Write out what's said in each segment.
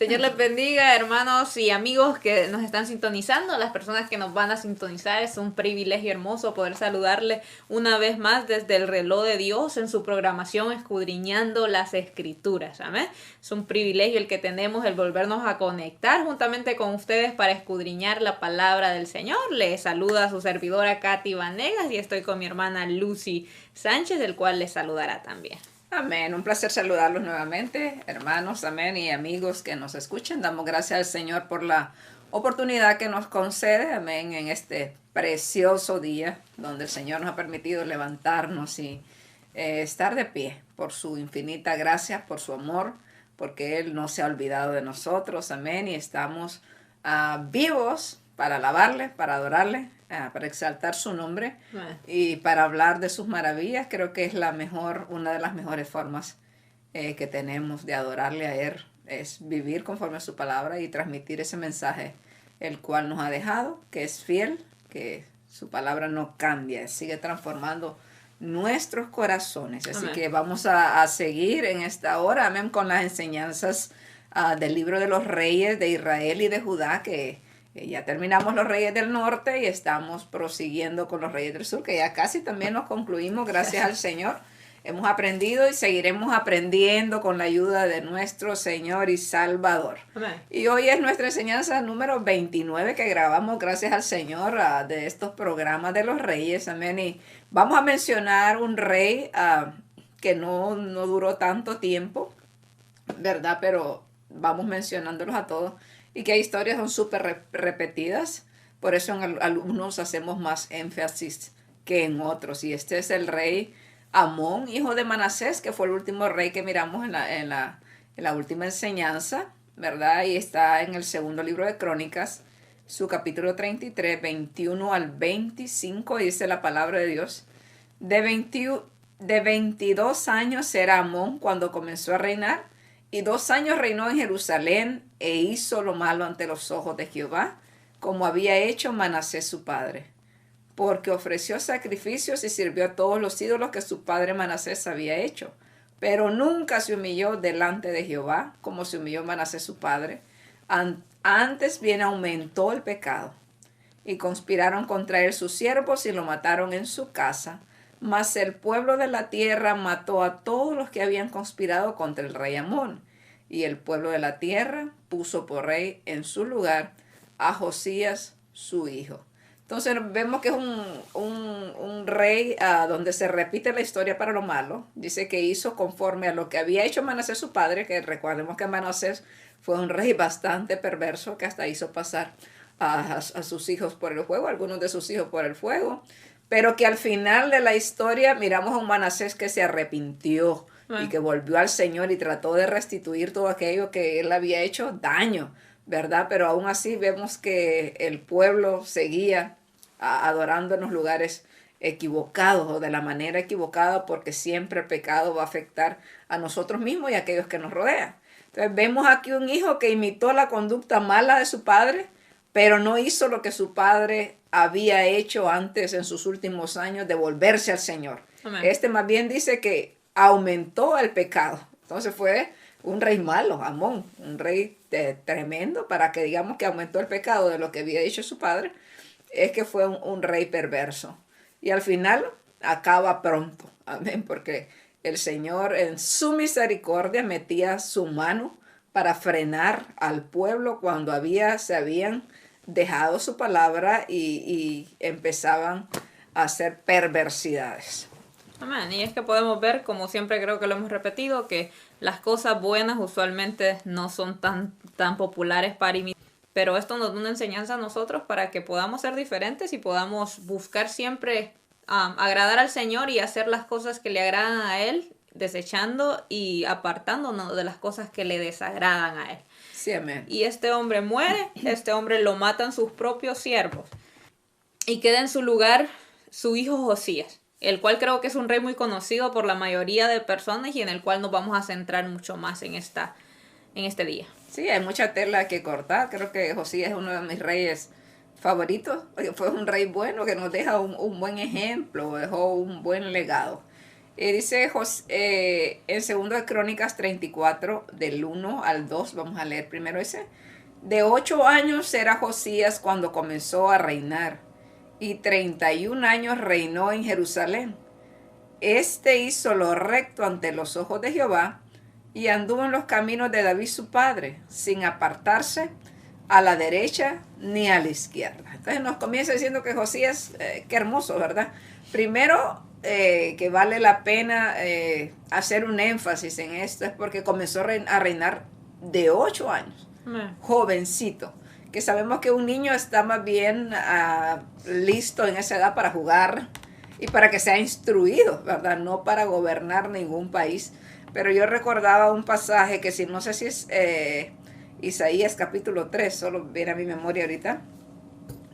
Señor les bendiga, hermanos y amigos que nos están sintonizando, las personas que nos van a sintonizar. Es un privilegio hermoso poder saludarle una vez más desde el reloj de Dios en su programación Escudriñando las Escrituras. Amén. Es un privilegio el que tenemos, el volvernos a conectar juntamente con ustedes para escudriñar la palabra del Señor. Les saluda su servidora Katy Vanegas y estoy con mi hermana Lucy Sánchez, el cual les saludará también. Amén, un placer saludarlos nuevamente, hermanos, amén, y amigos que nos escuchen. Damos gracias al Señor por la oportunidad que nos concede, amén, en este precioso día donde el Señor nos ha permitido levantarnos y estar de pie por su infinita gracia, por su amor, porque Él no se ha olvidado de nosotros, amén, y estamos vivos para alabarle, para adorarle, para exaltar su nombre y para hablar de sus maravillas. Creo que es una de las mejores formas que tenemos de adorarle a Él, es vivir conforme a su palabra y transmitir ese mensaje, el cual nos ha dejado, que es fiel, que su palabra no cambia, sigue transformando nuestros corazones. Así que vamos a seguir en esta hora, amén, con las enseñanzas del libro de los reyes de Israel y de Judá, que ya terminamos los reyes del norte y estamos prosiguiendo con los reyes del sur, que ya casi también nos concluimos, gracias al Señor. Hemos aprendido y seguiremos aprendiendo con la ayuda de nuestro Señor y Salvador. Amén. Y hoy es nuestra enseñanza número 29 que grabamos gracias al Señor de estos programas de los reyes. Amén. Y vamos a mencionar un rey que no duró tanto tiempo, ¿verdad? Pero vamos mencionándolos a todos. Y que hay historias son súper repetidas, por eso en algunos hacemos más énfasis que en otros. Y este es el rey Amón, hijo de Manasés, que fue el último rey que miramos en la última enseñanza, ¿verdad? Y está en el segundo libro de Crónicas, su capítulo 33, 21 al 25, dice la palabra de Dios. De 22 años era Amón cuando comenzó a reinar, y 2 años reinó en Jerusalén e hizo lo malo ante los ojos de Jehová, como había hecho Manasés su padre, porque ofreció sacrificios y sirvió a todos los ídolos que su padre Manasés había hecho. Pero nunca se humilló delante de Jehová, como se humilló Manasés su padre. Antes bien aumentó el pecado. Y conspiraron contra él sus siervos y lo mataron en su casa. Mas el pueblo de la tierra mató a todos los que habían conspirado contra el rey Amón. Y el pueblo de la tierra puso por rey en su lugar a Josías su hijo. Entonces vemos que es un rey donde se repite la historia para lo malo. Dice que hizo conforme a lo que había hecho Manasés su padre, que recordemos que Manasés fue un rey bastante perverso, que hasta hizo pasar a sus hijos por el fuego, algunos de sus hijos por el fuego. Pero que al final de la historia miramos a un Manasés que se arrepintió y que volvió al Señor y trató de restituir todo aquello que él había hecho daño, ¿verdad? Pero aún así vemos que el pueblo seguía adorando en los lugares equivocados o de la manera equivocada, porque siempre el pecado va a afectar a nosotros mismos y a aquellos que nos rodean. Entonces vemos aquí un hijo que imitó la conducta mala de su padre, pero no hizo lo que su padre había hecho antes en sus últimos años de volverse al Señor. Amén. Este más bien dice que aumentó el pecado. Entonces fue un rey malo, Amón, un rey tremendo, para que digamos que aumentó el pecado de lo que había hecho su padre, es que fue un rey perverso. Y al final acaba pronto, amén, porque el Señor en su misericordia metía su mano para frenar al pueblo cuando se habían dejado su palabra y empezaban a hacer perversidades. Amén. Y es que podemos ver, como siempre creo que lo hemos repetido, que las cosas buenas usualmente no son tan populares para imitar. Pero esto nos da una enseñanza a nosotros para que podamos ser diferentes y podamos buscar siempre agradar al Señor y hacer las cosas que le agradan a Él, desechando y apartándonos de las cosas que le desagradan a Él. Sí, amén. Y este hombre muere, este hombre lo matan sus propios siervos y queda en su lugar su hijo Josías, el cual creo que es un rey muy conocido por la mayoría de personas y en el cual nos vamos a centrar mucho más en este día. Sí, hay mucha tela que cortar. Creo que Josías es uno de mis reyes favoritos, porque fue un rey bueno que nos deja un buen ejemplo, dejó un buen legado. Dice en 2 de Crónicas 34, del 1 al 2, vamos a leer primero ese. De 8 años era Josías cuando comenzó a reinar, y 31 años reinó en Jerusalén. Este hizo lo recto ante los ojos de Jehová, y anduvo en los caminos de David su padre, sin apartarse a la derecha ni a la izquierda. Entonces nos comienza diciendo que Josías, qué hermoso, ¿verdad? Primero, que vale la pena hacer un énfasis en esto, es porque comenzó a reinar de 8 años, jovencito, que sabemos que un niño está más bien listo en esa edad para jugar y para que sea instruido, ¿verdad? No para gobernar ningún país. Pero yo recordaba un pasaje que, si no sé si es Isaías capítulo 3, solo viene a mi memoria ahorita,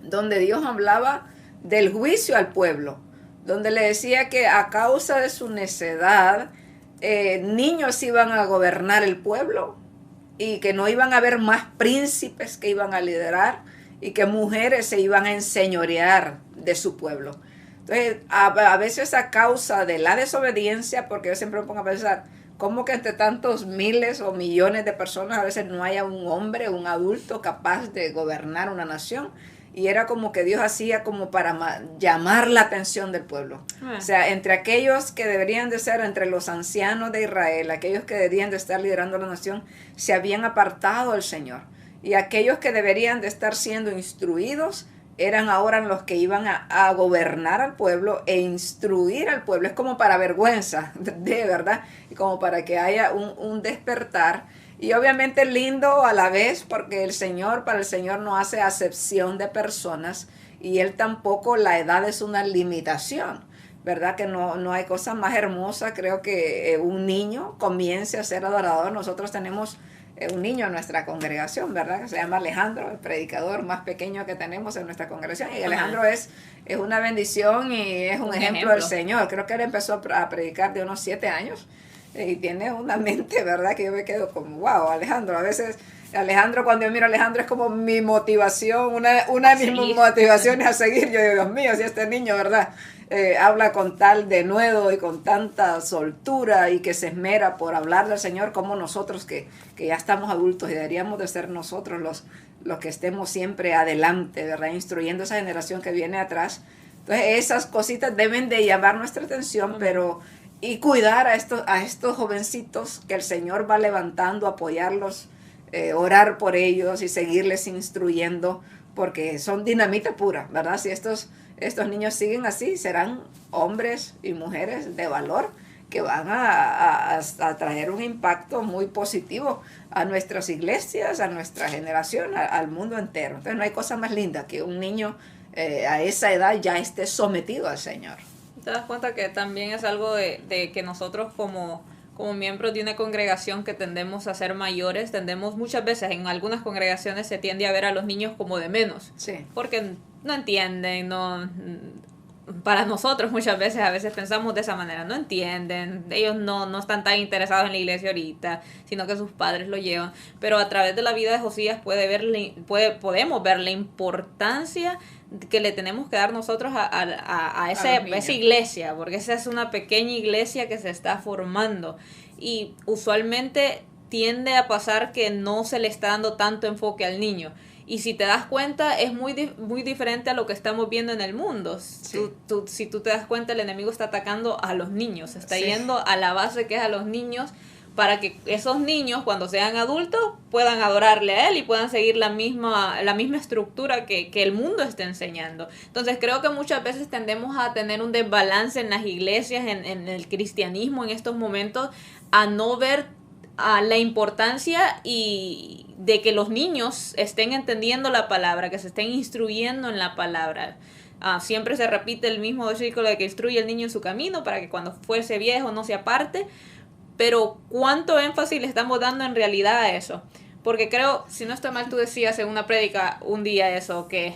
donde Dios hablaba del juicio al pueblo, donde le decía que a causa de su necedad, niños iban a gobernar el pueblo, y que no iban a haber más príncipes que iban a liderar, y que mujeres se iban a enseñorear de su pueblo. Entonces, a veces a causa de la desobediencia, porque yo siempre me pongo a pensar, ¿cómo que entre tantos miles o millones de personas a veces no haya un hombre, un adulto capaz de gobernar una nación? Y era como que Dios hacía como para llamar la atención del pueblo. O sea, entre aquellos que deberían de ser, entre los ancianos de Israel, aquellos que deberían de estar liderando la nación, se habían apartado del Señor. Y aquellos que deberían de estar siendo instruidos, eran ahora los que iban a gobernar al pueblo e instruir al pueblo. Es como para vergüenza, de verdad, y como para que haya un despertar. Y obviamente lindo a la vez, porque para el Señor no hace acepción de personas, y Él tampoco, la edad es una limitación, ¿verdad? Que no hay cosa más hermosa. Creo que un niño comience a ser adorador. Nosotros tenemos un niño en nuestra congregación, ¿verdad? Que se llama Alejandro, el predicador más pequeño que tenemos en nuestra congregación. Y Alejandro es una bendición y es un ejemplo del Señor. Creo que él empezó a predicar de unos 7 años y tiene una mente, ¿verdad? Que yo me quedo como, wow, Alejandro. A veces Alejandro, cuando yo miro a Alejandro, es como mi motivación, una de mis motivaciones a seguir. Yo digo, Dios mío, si este niño, ¿verdad? Habla con tal denuedo y con tanta soltura, y que se esmera por hablar del Señor, como nosotros que ya estamos adultos y deberíamos de ser nosotros los que estemos siempre adelante, ¿verdad? Instruyendo a esa generación que viene atrás. Entonces esas cositas deben de llamar nuestra atención, y cuidar a estos jovencitos que el Señor va levantando, apoyarlos, orar por ellos y seguirles instruyendo, porque son dinamita pura, ¿verdad? Si estos niños siguen así, serán hombres y mujeres de valor que van a traer un impacto muy positivo a nuestras iglesias, a nuestra generación, al mundo entero. Entonces no hay cosa más linda que un niño a esa edad ya esté sometido al Señor. ¿Te das cuenta que también es algo de que nosotros como miembros de una congregación que tendemos a ser mayores, muchas veces en algunas congregaciones se tiende a ver a los niños como de menos? Sí. Porque no entienden, para nosotros muchas veces, a veces pensamos de esa manera, no entienden, ellos no están tan interesados en la iglesia ahorita, sino que sus padres lo llevan. Pero a través de la vida de Josías podemos ver la importancia que le tenemos que dar nosotros a esa iglesia, porque esa es una pequeña iglesia que se está formando, y usualmente tiende a pasar que no se le está dando tanto enfoque al niño. Y si te das cuenta, es muy diferente a lo que estamos viendo en el mundo. Sí. Si tú te das cuenta, el enemigo está atacando a los niños, está yendo a la base que es a los niños, para que esos niños, cuando sean adultos, puedan adorarle a él y puedan seguir la misma estructura que el mundo está enseñando. Entonces creo que muchas veces tendemos a tener un desbalance en las iglesias, en el cristianismo en estos momentos, a no ver la importancia y de que los niños estén entendiendo la palabra, que se estén instruyendo en la palabra. Siempre se repite el mismo versículo de que instruye al niño en su camino para que cuando fuese viejo no se aparte. Pero ¿cuánto énfasis le estamos dando en realidad a eso? Porque creo, si no estoy mal, tú decías en una prédica un día eso, que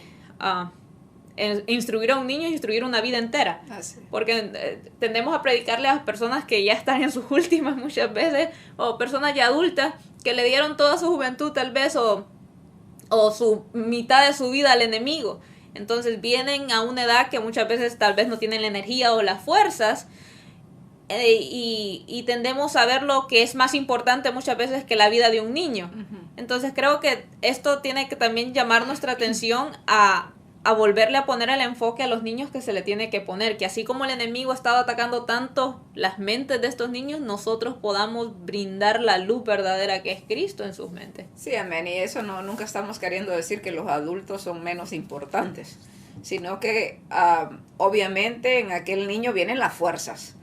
instruir a un niño es instruir una vida entera. Porque tendemos a predicarle a personas que ya están en sus últimas muchas veces, o personas ya adultas que le dieron toda su juventud tal vez, o su mitad de su vida al enemigo. Entonces vienen a una edad que muchas veces tal vez no tienen la energía o las fuerzas, y tendemos a ver lo que es más importante muchas veces que la vida de un niño. Entonces creo que esto tiene que también llamar nuestra atención a volverle a poner el enfoque a los niños que se le tiene que poner, que así como el enemigo ha estado atacando tanto las mentes de estos niños, nosotros podamos brindar la luz verdadera que es Cristo en sus mentes. Sí, amén, y eso no, nunca estamos queriendo decir que los adultos son menos importantes, sino que obviamente en aquel niño vienen las fuerzas,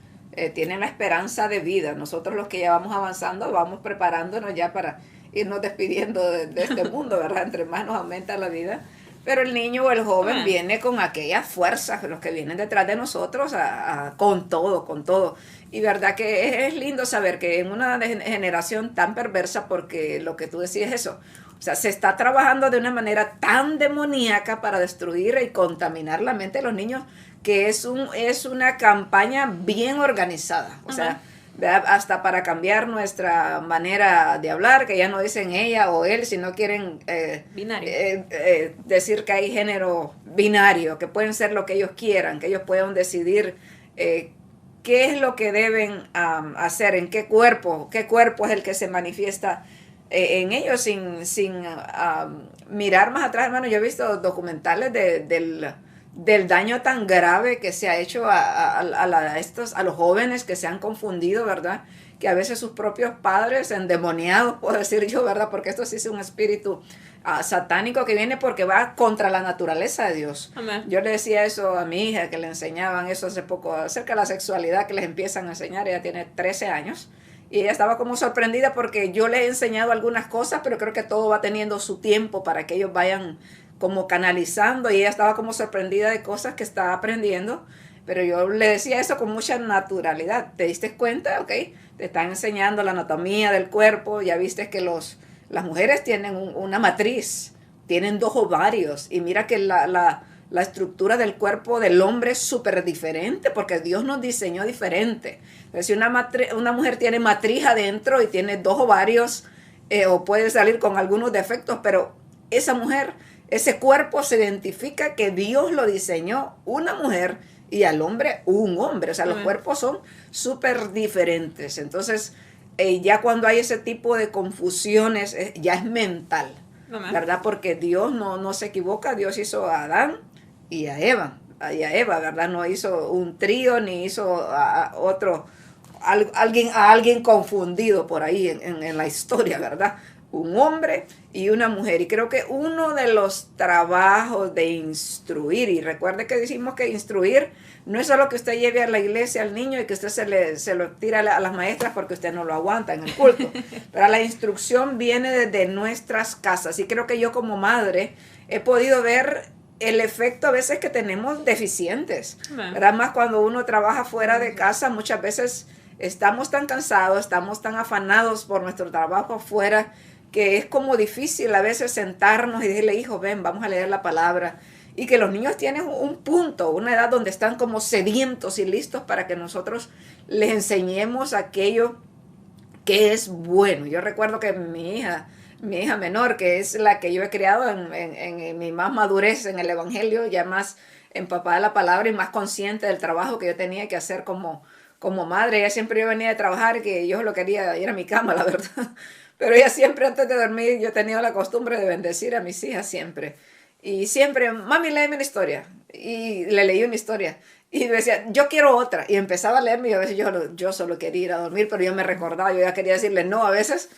tienen la esperanza de vida. Nosotros los que ya vamos avanzando vamos preparándonos ya para irnos despidiendo de este mundo, ¿verdad? Entre más nos aumenta la vida. Pero el niño o el joven viene con aquellas fuerzas, los que vienen detrás de nosotros, con todo, con todo. Y verdad que es lindo saber que en una generación tan perversa, porque lo que tú decías es eso, o sea, se está trabajando de una manera tan demoníaca para destruir y contaminar la mente de los niños, que es una campaña bien organizada. O sea, hasta para cambiar nuestra manera de hablar, que ya no dicen ella o él, sino quieren decir que hay género binario, que pueden ser lo que ellos quieran, que ellos puedan decidir qué es lo que deben hacer, en qué cuerpo es el que se manifiesta en ellos, sin mirar más atrás. Hermano, yo he visto documentales del daño tan grave que se ha hecho a los jóvenes que se han confundido, ¿verdad? Que a veces sus propios padres, endemoniados, puedo decir yo, ¿verdad? Porque esto sí es un espíritu satánico que viene porque va contra la naturaleza de Dios. Amén. Yo le decía eso a mi hija, que le enseñaban eso hace poco, acerca de la sexualidad, que les empiezan a enseñar. Ella tiene 13 años. Y ella estaba como sorprendida porque yo le he enseñado algunas cosas, pero creo que todo va teniendo su tiempo para que ellos vayan como canalizando, y ella estaba como sorprendida de cosas que estaba aprendiendo, pero yo le decía eso con mucha naturalidad. ¿Te diste cuenta? Ok, te están enseñando la anatomía del cuerpo, ya viste que las mujeres tienen una matriz, tienen 2 ovarios, y mira que la estructura del cuerpo del hombre es súper diferente, porque Dios nos diseñó diferente. Entonces, si una mujer tiene matriz adentro y tiene 2 ovarios, o puede salir con algunos defectos, pero esa mujer, ese cuerpo se identifica que Dios lo diseñó una mujer y al hombre un hombre. O sea, los cuerpos son súper diferentes. Entonces, ya cuando hay ese tipo de confusiones, ya es mental, ¿verdad? Porque Dios no se equivoca. Dios hizo a Adán y a Eva, ¿verdad? No hizo un trío ni hizo a alguien confundido por ahí en la historia, ¿verdad? Un hombre y una mujer. Y creo que uno de los trabajos de instruir, y recuerde que decimos que instruir no es solo que usted lleve a la iglesia al niño y que usted se lo tira a las maestras porque usted no lo aguanta en el culto, pero la instrucción viene desde nuestras casas. Y creo que yo como madre he podido ver el efecto a veces que tenemos deficientes, ¿verdad? Más cuando uno trabaja fuera de casa, muchas veces estamos tan cansados, estamos tan afanados por nuestro trabajo afuera, que es como difícil a veces sentarnos y decirle, hijo, ven, vamos a leer la palabra. Y que los niños tienen un punto, una edad donde están como sedientos y listos para que nosotros les enseñemos aquello que es bueno. Yo recuerdo que mi hija menor, que es la que yo he criado en mi más madurez en el evangelio, ya más empapada de la palabra y más consciente del trabajo que yo tenía que hacer como madre. Ella siempre, yo venía de trabajar, que yo lo quería ir a mi cama, la verdad. Pero ella siempre, antes de dormir, yo tenía la costumbre de bendecir a mis hijas siempre. Y siempre, mami, léeme una historia. Y le leí una historia. Y decía, yo quiero otra. Y empezaba a leerme, y a veces yo solo quería ir a dormir, pero yo me recordaba, yo ya quería decirle no a veces,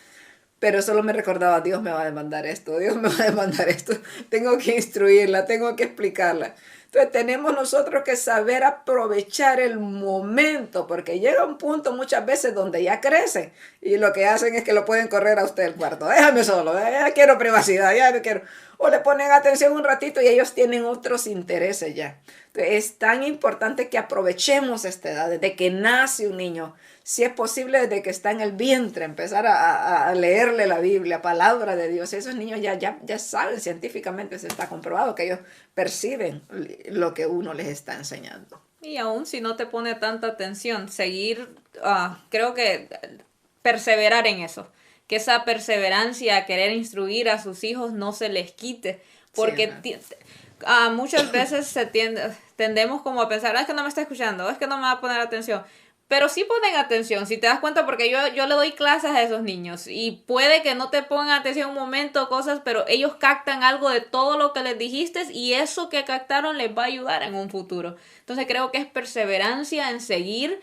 pero solo me recordaba, Dios me va a demandar esto, Dios me va a demandar esto. Tengo que instruirla, tengo que explicarla. Entonces tenemos nosotros que saber aprovechar el momento, porque llega un punto muchas veces donde ya crecen y lo que hacen es que lo pueden correr a usted del cuarto. Déjame solo, ya quiero privacidad, ya no quiero. O le ponen atención un ratito y ellos tienen otros intereses ya. Entonces es tan importante que aprovechemos esta edad, desde que nace un niño, si es posible desde que está en el vientre, empezar a leerle la Biblia, palabra de Dios. Esos niños ya saben, científicamente se está comprobado que ellos perciben lo que uno les está enseñando. Y aún si no te pone tanta atención, seguir, creo que perseverar en eso. Que esa perseverancia a querer instruir a sus hijos no se les quite. Porque muchas veces tendemos como a pensar, es que no me está escuchando, es que no me va a poner atención. Pero sí ponen atención, si te das cuenta, porque yo le doy clases a esos niños y puede que no te pongan atención un momento, cosas, pero ellos captan algo de todo lo que les dijiste y eso que captaron les va a ayudar en un futuro. Entonces creo que es perseverancia en seguir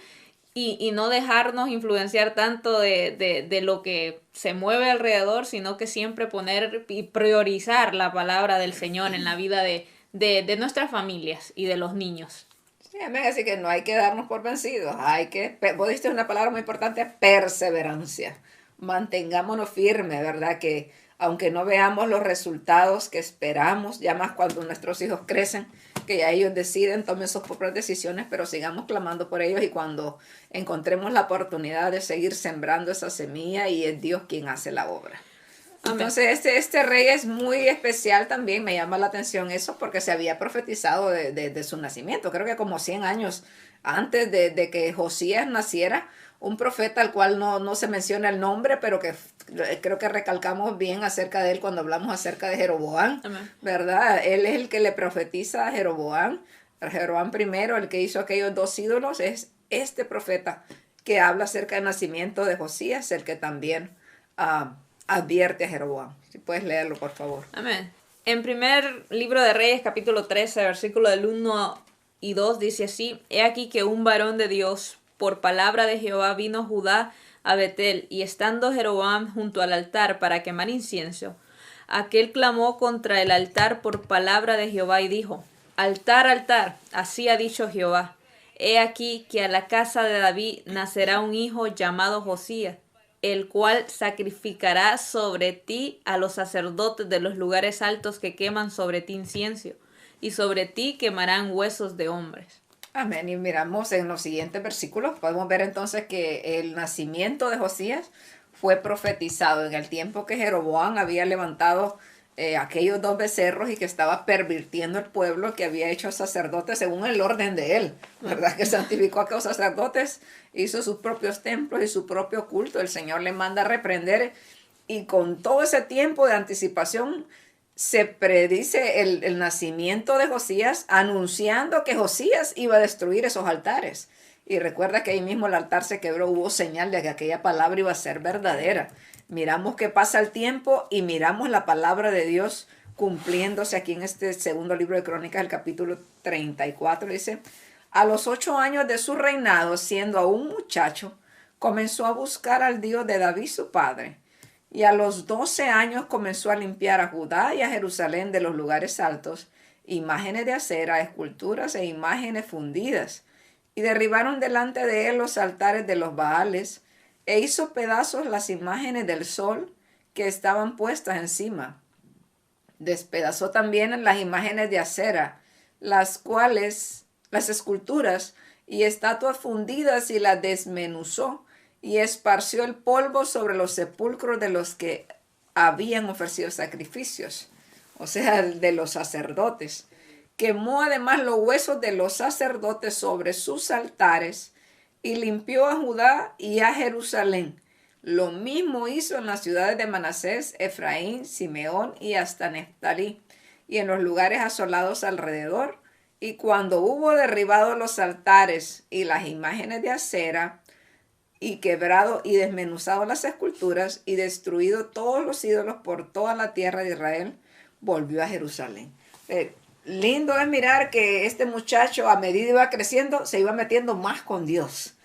y no dejarnos influenciar tanto de lo que se mueve alrededor, sino que siempre poner y priorizar la palabra del Señor en la vida de nuestras familias y de los niños. Sí, amén. Así que no hay que darnos por vencidos. Vos diste una palabra muy importante, perseverancia. Mantengámonos firmes, ¿verdad? Que aunque no veamos los resultados que esperamos, ya más cuando nuestros hijos crecen, que ya ellos deciden, tomen sus propias decisiones, pero sigamos clamando por ellos y cuando encontremos la oportunidad de seguir sembrando esa semilla y es Dios quien hace la obra. Amén. Entonces este rey es muy especial también, me llama la atención eso porque se había profetizado de su nacimiento, creo que como 100 años antes de que Josías naciera, un profeta al cual no se menciona el nombre, pero que creo que recalcamos bien acerca de él cuando hablamos acerca de Jeroboam, Amén. ¿verdad? Él es el que le profetiza a Jeroboam primero, el que hizo aquellos 2 ídolos, es este profeta que habla acerca del nacimiento de Josías, el que también advierte a Jeroboam. Si puedes leerlo, por favor. Amén. En primer libro de Reyes, capítulo 13, versículo del 1 y 2, dice así: He aquí que un varón de Dios, por palabra de Jehová, vino Judá a Betel, y estando Jeroboam junto al altar para quemar incienso, aquel clamó contra el altar por palabra de Jehová y dijo: Altar, altar, así ha dicho Jehová. He aquí que a la casa de David nacerá un hijo llamado Josías, el cual sacrificará sobre ti a los sacerdotes de los lugares altos que queman sobre ti incienso, y sobre ti quemarán huesos de hombres. Amén. Y miramos en los siguientes versículos, podemos ver entonces que el nacimiento de Josías fue profetizado en el tiempo que Jeroboam había levantado aquellos 2 becerros y que estaba pervirtiendo el pueblo, que había hecho sacerdotes según el orden de él, ¿verdad? Que santificó a aquellos sacerdotes, hizo sus propios templos y su propio culto. El Señor le manda a reprender y con todo ese tiempo de anticipación se predice el nacimiento de Josías, anunciando que Josías iba a destruir esos altares. Y recuerda que ahí mismo el altar se quebró, hubo señal de que aquella palabra iba a ser verdadera. Miramos que pasa el tiempo y miramos la palabra de Dios cumpliéndose aquí en este segundo libro de Crónicas, el capítulo 34, dice: A los 8 años de su reinado, siendo aún muchacho, comenzó a buscar al Dios de David su padre. Y a los 12 años comenzó a limpiar a Judá y a Jerusalén de los lugares altos, imágenes de acera, esculturas e imágenes fundidas. Y derribaron delante de él los altares de los Baales, e hizo pedazos las imágenes del sol que estaban puestas encima. Despedazó también las imágenes de acera, las esculturas y estatuas fundidas, y las desmenuzó, y esparció el polvo sobre los sepulcros de los que habían ofrecido sacrificios, o sea, de los sacerdotes. Quemó además los huesos de los sacerdotes sobre sus altares, y limpió a Judá y a Jerusalén. Lo mismo hizo en las ciudades de Manasés, Efraín, Simeón y hasta Neftalí, y en los lugares asolados alrededor. Y cuando hubo derribado los altares y las imágenes de acera, y quebrado y desmenuzado las esculturas, y destruido todos los ídolos por toda la tierra de Israel, volvió a Jerusalén. Lindo es mirar que este muchacho, a medida iba creciendo, se iba metiendo más con Dios.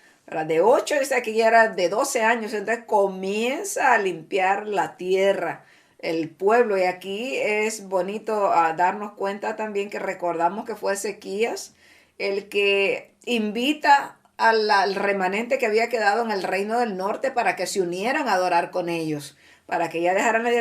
De 8, dice que ya era de 12 años, entonces comienza a limpiar la tierra, el pueblo. Y aquí es bonito darnos cuenta también que recordamos que fue Ezequías el que invita al remanente que había quedado en el reino del norte para que se unieran a adorar con ellos, para que ya dejaran la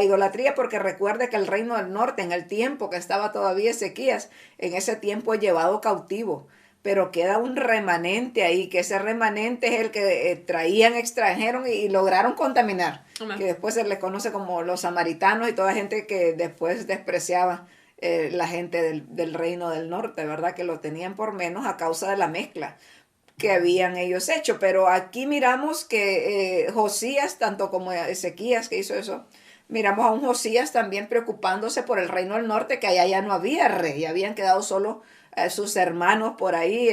idolatría, porque recuerde que el reino del norte, en el tiempo que estaba todavía Ezequías, en ese tiempo es llevado cautivo, pero queda un remanente ahí, que ese remanente es el que traían extranjeros y lograron contaminar, que después se les conoce como los samaritanos y toda gente que después despreciaba la gente del reino del norte, ¿verdad? Que lo tenían por menos a causa de la mezcla que habían ellos hecho. Pero aquí miramos que Josías, tanto como Ezequías que hizo eso, miramos a un Josías también preocupándose por el reino del norte, que allá ya no había rey, habían quedado solo sus hermanos por ahí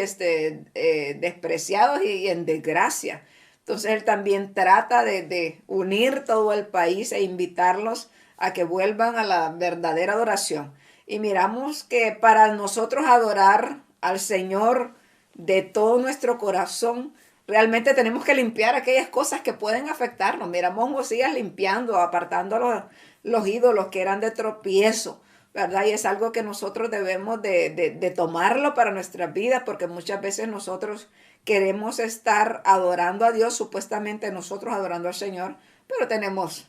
despreciados y en desgracia. Entonces él también trata de unir todo el país e invitarlos a que vuelvan a la verdadera adoración. Y miramos que para nosotros adorar al Señor de todo nuestro corazón, realmente tenemos que limpiar aquellas cosas que pueden afectarnos. Miramos a Josías limpiando, apartando los ídolos que eran de tropiezo, ¿verdad? Y es algo que nosotros debemos de tomarlo para nuestras vidas, porque muchas veces nosotros queremos estar adorando a Dios, supuestamente nosotros adorando al Señor, pero tenemos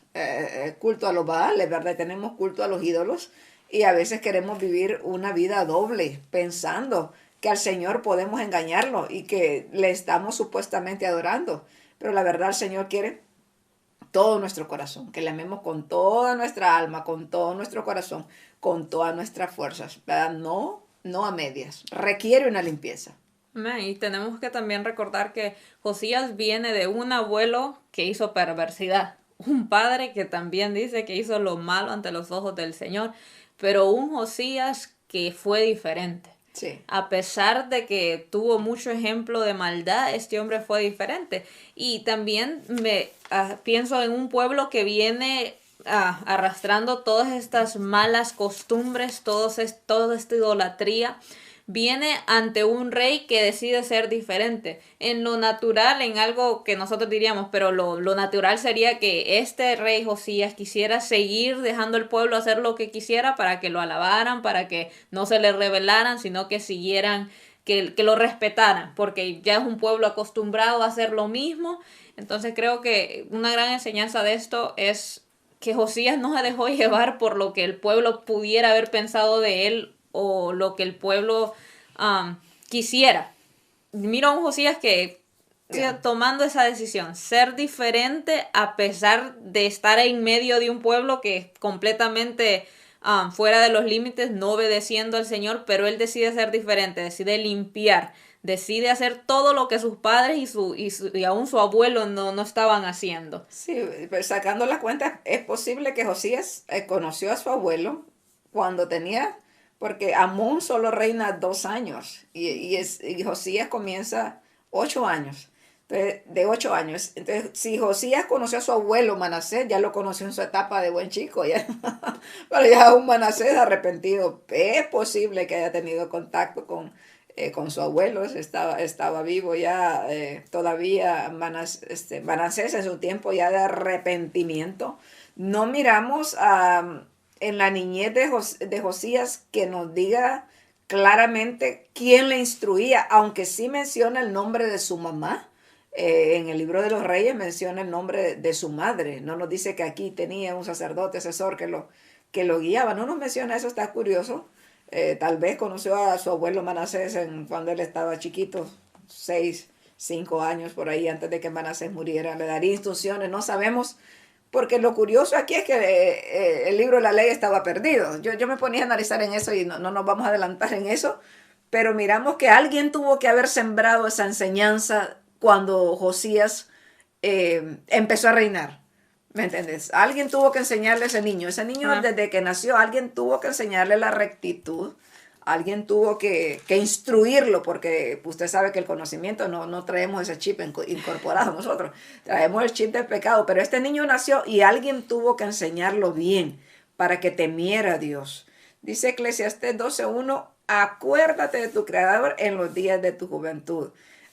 culto a los Baales, ¿verdad? Y tenemos culto a los ídolos, y a veces queremos vivir una vida doble, pensando que al Señor podemos engañarlo y que le estamos supuestamente adorando. Pero la verdad el Señor quiere todo nuestro corazón, que le amemos con toda nuestra alma, con todo nuestro corazón, con todas nuestras fuerzas, ¿verdad? No, no a medias. Requiere una limpieza. Y tenemos que también recordar que Josías viene de un abuelo que hizo perversidad, un padre que también dice que hizo lo malo ante los ojos del Señor, pero un Josías que fue diferente. Sí. A pesar de que tuvo mucho ejemplo de maldad, este hombre fue diferente. Y también pienso en un pueblo que viene arrastrando todas estas malas costumbres, toda esta idolatría. Viene ante un rey que decide ser diferente. En lo natural, en algo que nosotros diríamos, pero lo natural sería que este rey Josías quisiera seguir dejando al pueblo hacer lo que quisiera para que lo alabaran, para que no se le rebelaran, sino que siguieran, que lo respetaran, porque ya es un pueblo acostumbrado a hacer lo mismo. Entonces creo que una gran enseñanza de esto es que Josías no se dejó llevar por lo que el pueblo pudiera haber pensado de él o lo que el pueblo quisiera. Mira a un Josías que tomando esa decisión, ser diferente a pesar de estar en medio de un pueblo que es completamente fuera de los límites, no obedeciendo al Señor, pero él decide ser diferente, decide limpiar, decide hacer todo lo que sus padres y aún su abuelo no estaban haciendo. Sí, pero sacando la cuenta, es posible que Josías conoció a su abuelo cuando tenía, porque Amón solo reina 2 años y Josías comienza 8 años. Entonces, de 8 años. Entonces, si Josías conoció a su abuelo Manasés, ya lo conoció en su etapa de buen chico, ya. Pero ya un Manasés arrepentido. Es posible que haya tenido contacto con su abuelo, estaba vivo ya, todavía Manasés en su tiempo ya de arrepentimiento. No miramos en la niñez de Josías que nos diga claramente quién le instruía, aunque sí menciona el nombre de su mamá. En el libro de los Reyes menciona el nombre de su madre. No nos dice que aquí tenía un sacerdote asesor que lo guiaba. No nos menciona eso, está curioso. Tal vez conoció a su abuelo Manasés cuando él estaba chiquito, 6, 5 años por ahí, antes de que Manasés muriera. Le daría instrucciones, no sabemos, porque lo curioso aquí es que el libro de la ley estaba perdido. Yo me ponía a analizar en eso y no nos vamos a adelantar en eso, pero miramos que alguien tuvo que haber sembrado esa enseñanza cuando Josías empezó a reinar. ¿Me entiendes? Alguien tuvo que enseñarle a ese niño. Ese niño desde que nació, alguien tuvo que enseñarle la rectitud. Alguien tuvo que instruirlo, porque usted sabe que el conocimiento no traemos ese chip incorporado nosotros. Traemos el chip del pecado. Pero este niño nació y alguien tuvo que enseñarlo bien para que temiera a Dios. Dice Eclesiastés 12:1, acuérdate de tu Creador en los días de tu juventud,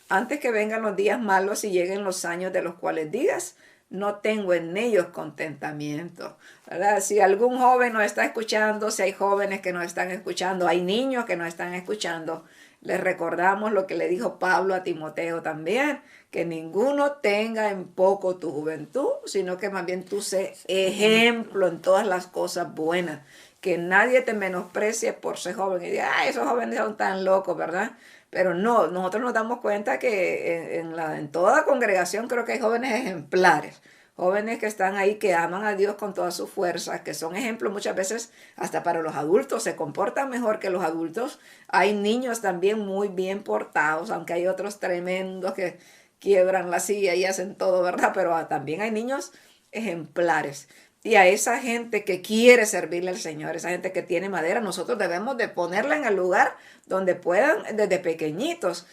antes que vengan los días malos y lleguen los años de los cuales digas, no tengo en ellos contentamiento, ¿verdad? Si algún joven nos está escuchando, si hay jóvenes que nos están escuchando, hay niños que nos están escuchando, les recordamos lo que le dijo Pablo a Timoteo también, que ninguno tenga en poco tu juventud, sino que más bien tú sé ejemplo en todas las cosas buenas, que nadie te menosprecie por ser joven y diga, ay, esos jóvenes son tan locos, ¿verdad? Pero no, nosotros nos damos cuenta que en toda congregación creo que hay jóvenes ejemplares, jóvenes que están ahí, que aman a Dios con todas sus fuerzas, que son ejemplos muchas veces hasta para los adultos, se comportan mejor que los adultos. Hay niños también muy bien portados, aunque hay otros tremendos que quiebran la silla y hacen todo, ¿verdad? Pero también hay niños ejemplares. Y a esa gente que quiere servirle al Señor, esa gente que tiene madera, nosotros debemos de ponerla en el lugar donde puedan desde pequeñitos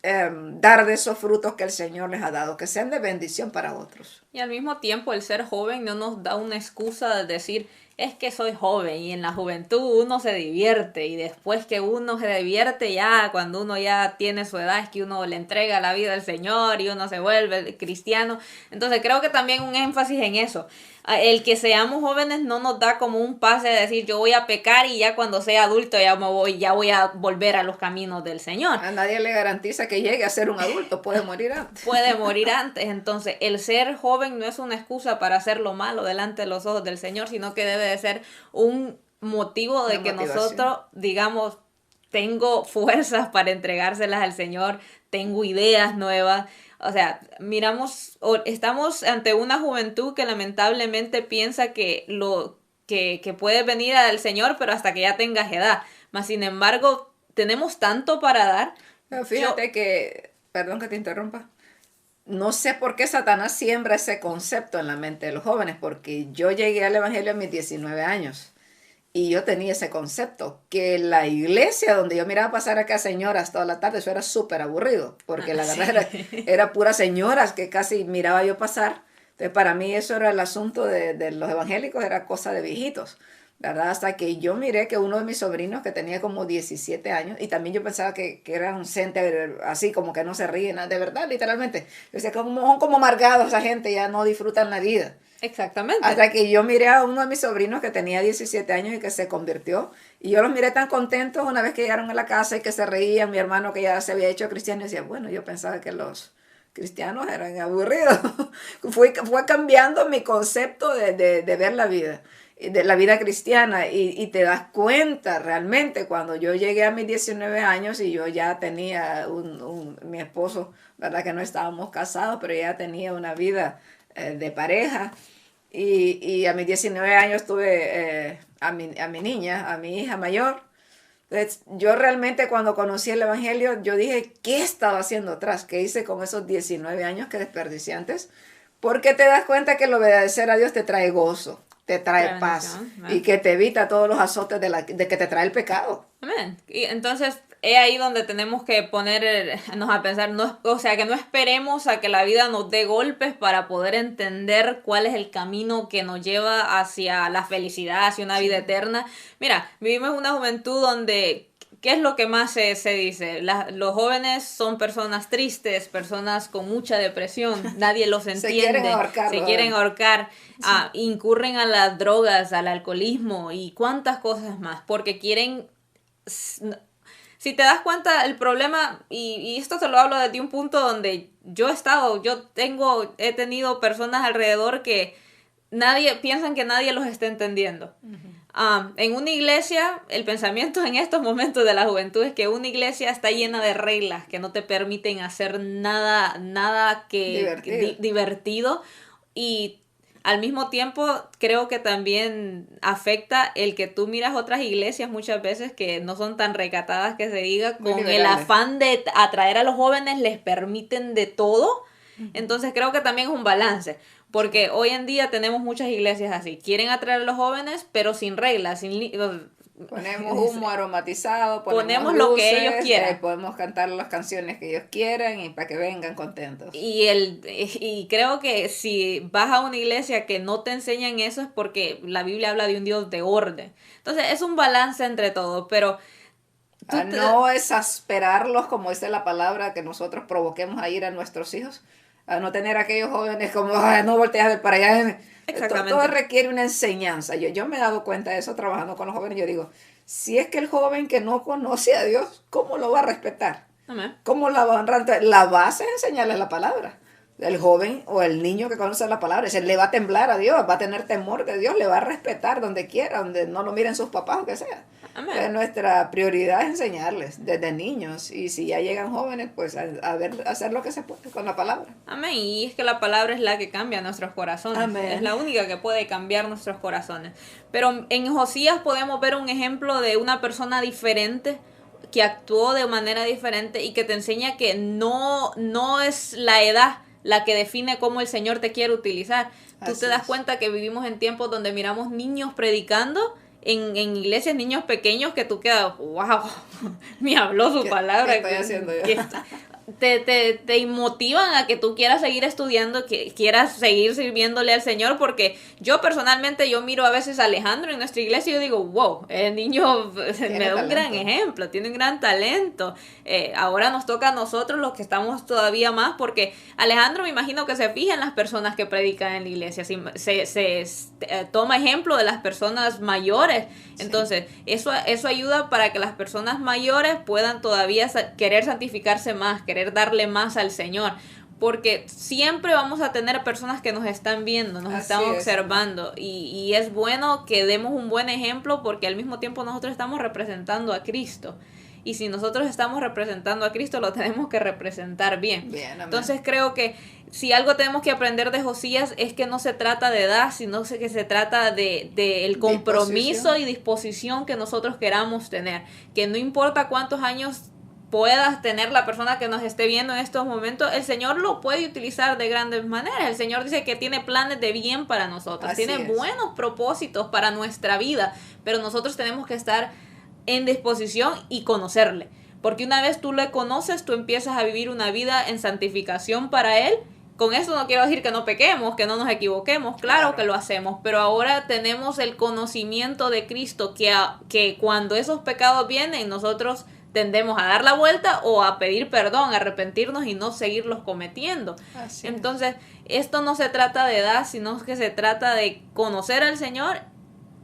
dar de esos frutos que el Señor les ha dado, que sean de bendición para otros. Y al mismo tiempo el ser joven no nos da una excusa de decir, es que soy joven y en la juventud uno se divierte y después que uno se divierte ya, cuando uno ya tiene su edad, es que uno le entrega la vida al Señor y uno se vuelve cristiano. Entonces creo que también un énfasis en eso. El que seamos jóvenes no nos da como un pase de decir yo voy a pecar y ya cuando sea adulto ya voy a volver a los caminos del Señor. A nadie le garantiza que llegue a ser un adulto, puede morir antes. Puede morir antes. Entonces, el ser joven no es una excusa para hacer lo malo delante de los ojos del Señor, sino que debe de ser un motivo de que nosotros digamos, tengo fuerzas para entregárselas al Señor, tengo ideas nuevas. O sea, estamos ante una juventud que lamentablemente piensa que puede venir al Señor, pero hasta que ya tengas edad. Mas, sin embargo, tenemos tanto para dar. Pero fíjate que, perdón que te interrumpa, no sé por qué Satanás siembra ese concepto en la mente de los jóvenes, porque yo llegué al Evangelio a mis 19 años y yo tenía ese concepto, que la iglesia donde yo miraba pasar acá señoras toda la tarde, eso era súper aburrido, porque la verdad era puras señoras que casi miraba yo pasar. Entonces para mí eso era el asunto de los evangélicos, era cosa de viejitos, ¿verdad? Hasta que yo miré que uno de mis sobrinos que tenía como 17 años, y también yo pensaba que era un gente así como que no se ríen, de verdad, literalmente. Yo decía, son como amargados esa gente, ya no disfrutan la vida. Exactamente. Hasta que yo miré a uno de mis sobrinos que tenía 17 años y que se convirtió, y yo los miré tan contentos una vez que llegaron a la casa y que se reían, mi hermano que ya se había hecho cristiano, y decía, bueno, yo pensaba que los cristianos eran aburridos. Fue cambiando mi concepto de ver la vida, de la vida cristiana, y te das cuenta realmente cuando yo llegué a mis 19 años y yo ya tenía mi esposo, verdad que no estábamos casados, pero ya tenía una vida de pareja, y a mis 19 años tuve a mi niña, a mi hija mayor. Entonces, yo realmente cuando conocí el Evangelio, yo dije, ¿qué estaba haciendo atrás? ¿Qué hice con esos 19 años que desperdicié antes? Porque te das cuenta que el obedecer a Dios te trae gozo, te trae paz, y que te evita todos los azotes de que te trae el pecado. Amén. Y entonces es ahí donde tenemos que ponernos a pensar, o sea, que no esperemos a que la vida nos dé golpes para poder entender cuál es el camino que nos lleva hacia la felicidad, hacia una vida eterna. Mira, vivimos una juventud donde, ¿qué es lo que más se dice? Los jóvenes son personas tristes, personas con mucha depresión, nadie los entiende, se quieren ahorcar, incurren a las drogas, al alcoholismo y cuántas cosas más, porque quieren... Si te das cuenta, el problema, y esto te lo hablo desde un punto donde yo he tenido personas alrededor que piensan que nadie los está entendiendo. En una iglesia, el pensamiento en estos momentos de la juventud es que una iglesia está llena de reglas que no te permiten hacer nada divertido, y al mismo tiempo, creo que también afecta el que tú miras otras iglesias muchas veces que no son tan recatadas, que se diga, con el afán de atraer a los jóvenes, les permiten de todo. Entonces creo que también es un balance, porque hoy en día tenemos muchas iglesias así, quieren atraer a los jóvenes, pero sin reglas, ponemos humo aromatizado, ponemos luces, lo que ellos quieran, podemos cantar las canciones que ellos quieran y para que vengan contentos. Y creo que si vas a una iglesia que no te enseñan eso es porque la Biblia habla de un Dios de orden. Entonces es un balance entre todo, pero no exasperarlos, como dice la palabra, que nosotros provoquemos a ir a nuestros hijos, a no tener aquellos jóvenes como, no voltees a ver para allá. Exactamente. Todo requiere una enseñanza. Yo me he dado cuenta de eso trabajando con los jóvenes. Yo digo, si es que el joven que no conoce a Dios, ¿cómo lo va a respetar? Amén. ¿Cómo la va a honrar? La base es enseñarle la palabra. El joven o el niño que conoce la palabra, ese le va a temblar a Dios, va a tener temor de Dios, le va a respetar donde quiera, donde no lo miren sus papás o que sea. Amén. Nuestra prioridad es enseñarles desde niños, y si ya llegan jóvenes, pues hacer lo que se puede con la palabra. Amén. Y es que la palabra es la que cambia nuestros corazones. Amén. Es la única que puede cambiar nuestros corazones. Pero en Josías podemos ver un ejemplo de una persona diferente, que actuó de manera diferente y que te enseña que no es la edad la que define cómo el Señor te quiere utilizar. Tú Así te das es. cuenta que vivimos en tiempos donde miramos niños predicando en iglesias, niños pequeños, que tú quedas, wow, me habló su ¿Qué palabra. estoy haciendo yo? que te motivan a que tú quieras seguir estudiando, que quieras seguir sirviéndole al Señor, porque yo personalmente, yo miro a veces a Alejandro en nuestra iglesia y yo digo, wow, el niño me da un gran ejemplo, tiene un gran talento. Ahora nos toca a nosotros los que estamos todavía más, porque Alejandro me imagino que se fija en las personas que predican en la iglesia, se toma ejemplo de las personas mayores. Entonces, eso ayuda para que las personas mayores puedan todavía querer santificarse más, querer darle más al Señor. Porque siempre vamos a tener personas que nos están viendo, nos están observando. Y es bueno que demos un buen ejemplo porque al mismo tiempo nosotros estamos representando a Cristo. Y si nosotros estamos representando a Cristo, lo tenemos que representar bien. Entonces creo que si algo tenemos que aprender de Josías es que no se trata de edad, sino que se trata de el compromiso y disposición que nosotros queramos tener. Que no importa cuántos años puedas tener la persona que nos esté viendo en estos momentos, el Señor lo puede utilizar de grandes maneras. El Señor dice que tiene planes de bien para nosotros, tiene buenos propósitos para nuestra vida, pero nosotros tenemos que estar en disposición y conocerle, porque una vez tú le conoces, tú empiezas a vivir una vida en santificación para Él. Con eso no quiero decir que no pequemos, que no nos equivoquemos, claro que lo hacemos, pero ahora tenemos el conocimiento de Cristo, que cuando esos pecados vienen, nosotros tendemos a dar la vuelta o a pedir perdón, a arrepentirnos y no seguirlos cometiendo. Entonces, esto no se trata de edad, sino que se trata de conocer al Señor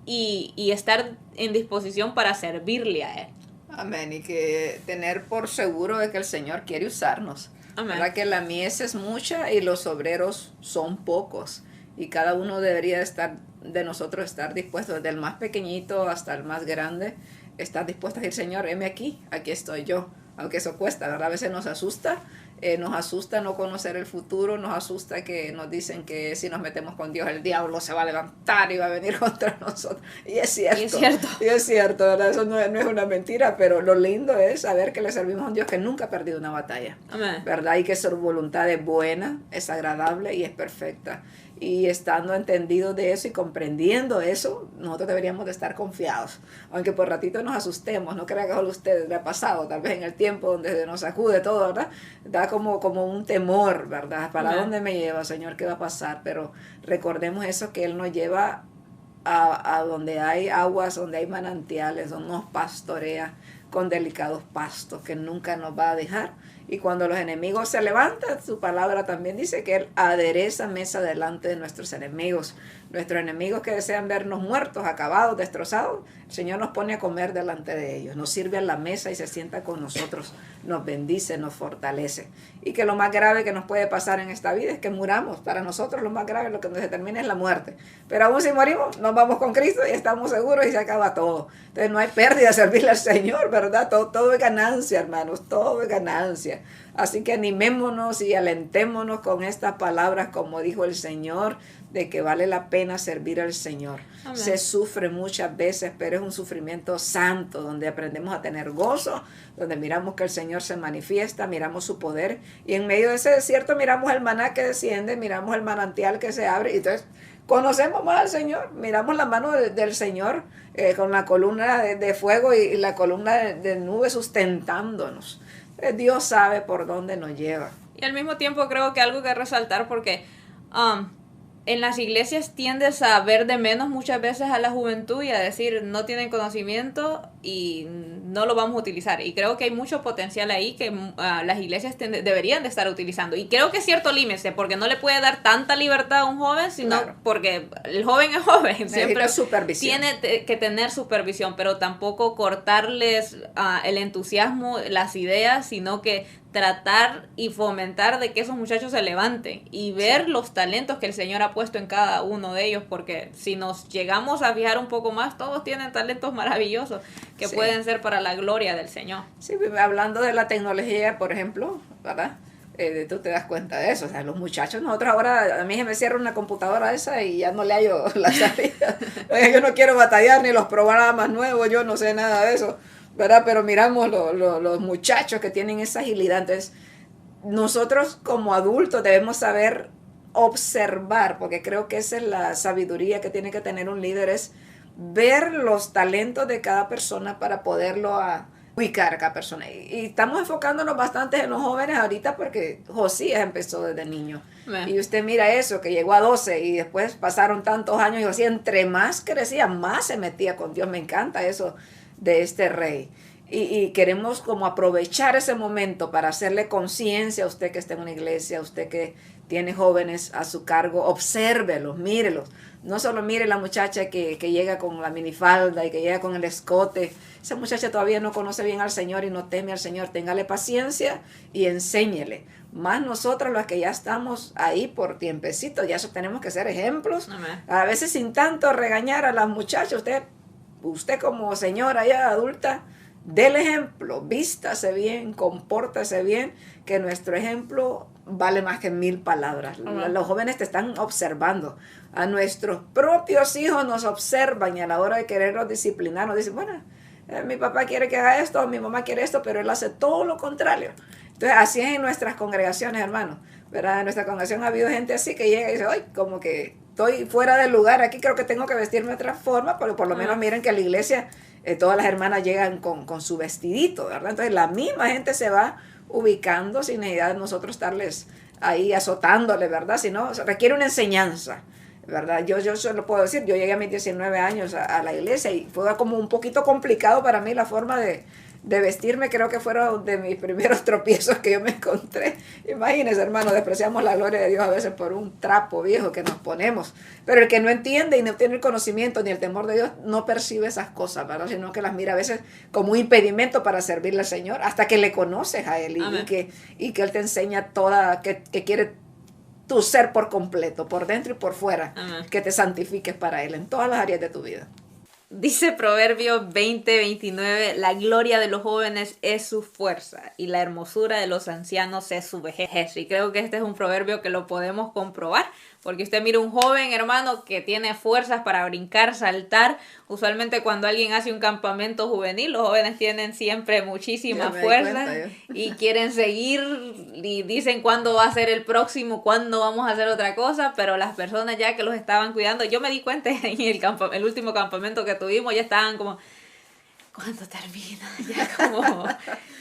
y estar en disposición para servirle a Él. Amén, y que tener por seguro de que el Señor quiere usarnos. Amén. ¿Verdad? Que la mies es mucha y los obreros son pocos. Y cada uno debería de nosotros estar dispuesto, desde el más pequeñito hasta el más grande, estar dispuesto a decir, Señor, heme aquí estoy yo. Aunque eso cuesta, ¿verdad? A veces nos asusta no conocer el futuro, nos asusta que nos dicen que si nos metemos con Dios el diablo se va a levantar y va a venir contra nosotros. Y es cierto, ¿verdad? Eso no es una mentira, pero lo lindo es saber que le servimos a un Dios que nunca ha perdido una batalla. Amén. ¿Verdad? Y que su voluntad es buena, es agradable y es perfecta. Y estando entendidos de eso y comprendiendo eso, nosotros deberíamos de estar confiados. Aunque por ratito nos asustemos, no crean que solo a ustedes le ha pasado, tal vez en el tiempo donde nos sacude todo, ¿verdad? Da como un temor, ¿verdad? ¿Para dónde me lleva, Señor? ¿Qué va a pasar? Pero recordemos eso, que Él nos lleva a donde hay aguas, donde hay manantiales, donde nos pastorea con delicados pastos, que nunca nos va a dejar. Y cuando los enemigos se levantan, su palabra también dice que Él adereza mesa delante de nuestros enemigos. Nuestros enemigos que desean vernos muertos, acabados, destrozados, el Señor nos pone a comer delante de ellos. Nos sirve a la mesa y se sienta con nosotros. Nos bendice, nos fortalece. Y que lo más grave que nos puede pasar en esta vida es que muramos. Para nosotros lo más grave, lo que nos determina es la muerte. Pero aún si morimos, nos vamos con Cristo y estamos seguros y se acaba todo. Entonces no hay pérdida servirle al Señor, ¿verdad? Todo es ganancia, hermanos, todo es ganancia. Así que animémonos y alentémonos con estas palabras, como dijo el Señor, de que vale la pena servir al Señor. Amén. Se sufre muchas veces, pero es un sufrimiento santo, donde aprendemos a tener gozo, donde miramos que el Señor se manifiesta, miramos su poder, y en medio de ese desierto miramos el maná que desciende, miramos el manantial que se abre, y entonces conocemos más al Señor, miramos la mano del Señor con la columna de fuego y la columna de nube sustentándonos. Dios sabe por dónde nos lleva. Y al mismo tiempo creo que algo que resaltar, porque en las iglesias tiendes a ver de menos muchas veces a la juventud y a decir no tienen conocimiento y no lo vamos a utilizar. Y creo que hay mucho potencial ahí que las iglesias deberían de estar utilizando. Y creo que es cierto límite, porque no le puede dar tanta libertad a un joven, sino porque el joven es joven. Siempre tiene que tener supervisión, pero tampoco cortarles el entusiasmo, las ideas, sino que tratar y fomentar de que esos muchachos se levanten y ver los talentos que el Señor ha puesto en cada uno de ellos, porque si nos llegamos a fijar un poco más, todos tienen talentos maravillosos que pueden ser para la gloria del Señor. Sí, hablando de la tecnología, por ejemplo, ¿verdad? Tú te das cuenta de eso, o sea, los muchachos, nosotros ahora, a mí se me cierra una computadora esa y ya no le hallo la salida. Yo no quiero batallar ni los programas nuevos, yo no sé nada de eso, ¿verdad? Pero miramos los muchachos que tienen esa agilidad. Entonces, nosotros como adultos debemos saber observar, porque creo que esa es la sabiduría que tiene que tener un líder, es ver los talentos de cada persona para poderlo ubicar a cada persona. Y estamos enfocándonos bastante en los jóvenes ahorita porque Josías empezó desde niño. Y usted mira eso, que llegó a 12 y después pasaron tantos años y Josías entre más crecía, más se metía con Dios. Me encanta eso de este rey. Y queremos como aprovechar ese momento para hacerle conciencia a usted que está en una iglesia, a usted que tiene jóvenes a su cargo, obsérvelos, mírelos. No solo mire la muchacha que llega con la minifalda y que llega con el escote. Esa muchacha todavía no conoce bien al Señor y no teme al Señor. Téngale paciencia y enséñele. Más nosotros los que ya estamos ahí por tiempecito, ya eso tenemos que ser ejemplos. Amén. A veces sin tanto regañar a las muchachas. Usted como señora ya adulta, del ejemplo, vístase bien, compórtese bien, que nuestro ejemplo vale más que 1000 palabras. Los jóvenes te están observando. A nuestros propios hijos nos observan y a la hora de quererlos disciplinar nos dicen, bueno, mi papá quiere que haga esto, mi mamá quiere esto, pero él hace todo lo contrario. Entonces así es en nuestras congregaciones, hermanos, ¿verdad? En nuestra congregación ha habido gente así que llega y dice, ay, como que estoy fuera del lugar, aquí creo que tengo que vestirme de otra forma, pero por lo menos miren que a la iglesia todas las hermanas llegan con su vestidito, ¿verdad? Entonces la misma gente se va ubicando sin necesidad de nosotros estarles ahí azotándoles, ¿verdad? Sino requiere una enseñanza, ¿verdad? Yo solo puedo decir, yo llegué a mis 19 años a la iglesia y fue como un poquito complicado para mí la forma de vestirme. Creo que fueron de mis primeros tropiezos que yo me encontré. Imagínense, hermano, despreciamos la gloria de Dios a veces por un trapo viejo que nos ponemos. Pero el que no entiende y no tiene el conocimiento ni el temor de Dios no percibe esas cosas, ¿verdad? Sino que las mira a veces como un impedimento para servirle al Señor hasta que le conoces a Él y que Él te enseña toda, que quiere tu ser por completo, por dentro y por fuera. Amén. Que te santifiques para Él en todas las áreas de tu vida. Dice Proverbios 20:29, la gloria de los jóvenes es su fuerza y la hermosura de los ancianos es su vejez. Y creo que este es un proverbio que lo podemos comprobar, porque usted mira un joven, hermano, que tiene fuerzas para brincar, saltar. Usualmente cuando alguien hace un campamento juvenil, los jóvenes tienen siempre muchísima fuerza y quieren seguir y dicen cuándo va a ser el próximo, cuándo vamos a hacer otra cosa, pero las personas ya que los estaban cuidando, yo me di cuenta en el último campamento que tuvimos, ya estaban como, ¿cuándo termina? Ya como,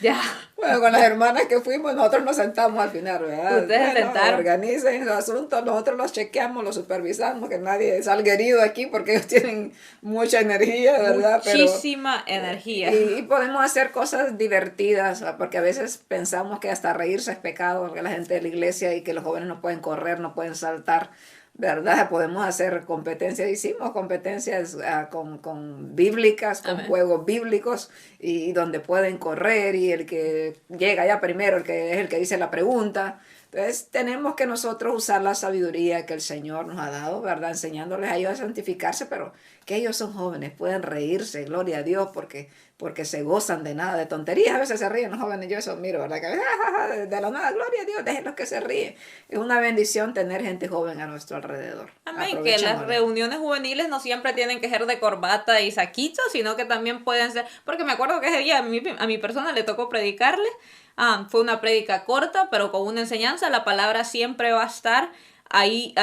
ya. Bueno, con las hermanas que fuimos, nosotros nos sentamos al final, ¿verdad? Ustedes sentaron. Organicen los asuntos, nosotros los chequeamos, los supervisamos, que nadie salga herido aquí porque ellos tienen mucha energía, ¿verdad? Muchísima energía. Y podemos hacer cosas divertidas, porque a veces pensamos que hasta reírse es pecado, que la gente de la iglesia y que los jóvenes no pueden correr, no pueden saltar, ¿verdad? Podemos hacer competencias, hicimos competencias con bíblicas, con juegos bíblicos y donde pueden correr y el que llega ya primero, el que es el que dice la pregunta. Entonces tenemos que nosotros usar la sabiduría que el Señor nos ha dado, ¿verdad? Enseñándoles a ellos a santificarse, pero que ellos son jóvenes, pueden reírse, gloria a Dios, porque se gozan de nada, de tonterías. A veces se ríen los jóvenes, yo eso miro, ¿verdad? Que de la nada, gloria a Dios, déjenlos que se ríen. Es una bendición tener gente joven a nuestro alrededor. Amén, que las reuniones juveniles no siempre tienen que ser de corbata y saquito, sino que también pueden ser, porque me acuerdo que ese día a mi persona le tocó predicarle. Fue una prédica corta, pero con una enseñanza. La palabra siempre va a estar ahí,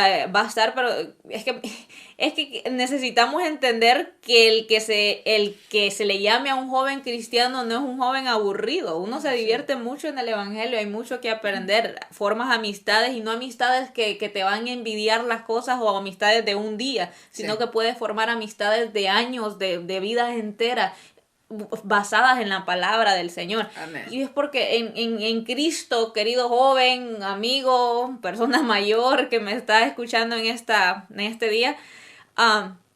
pero es que necesitamos entender que el que se le llame a un joven cristiano no es un joven aburrido. Uno se divierte mucho en el evangelio, hay mucho que aprender. Formas amistades y no amistades que te van a envidiar las cosas o amistades de un día, sino que puedes formar amistades de años, de vidas enteras, basadas en la palabra del Señor. Amén. Y es porque en Cristo, querido joven, amigo, persona mayor que me está escuchando en este día,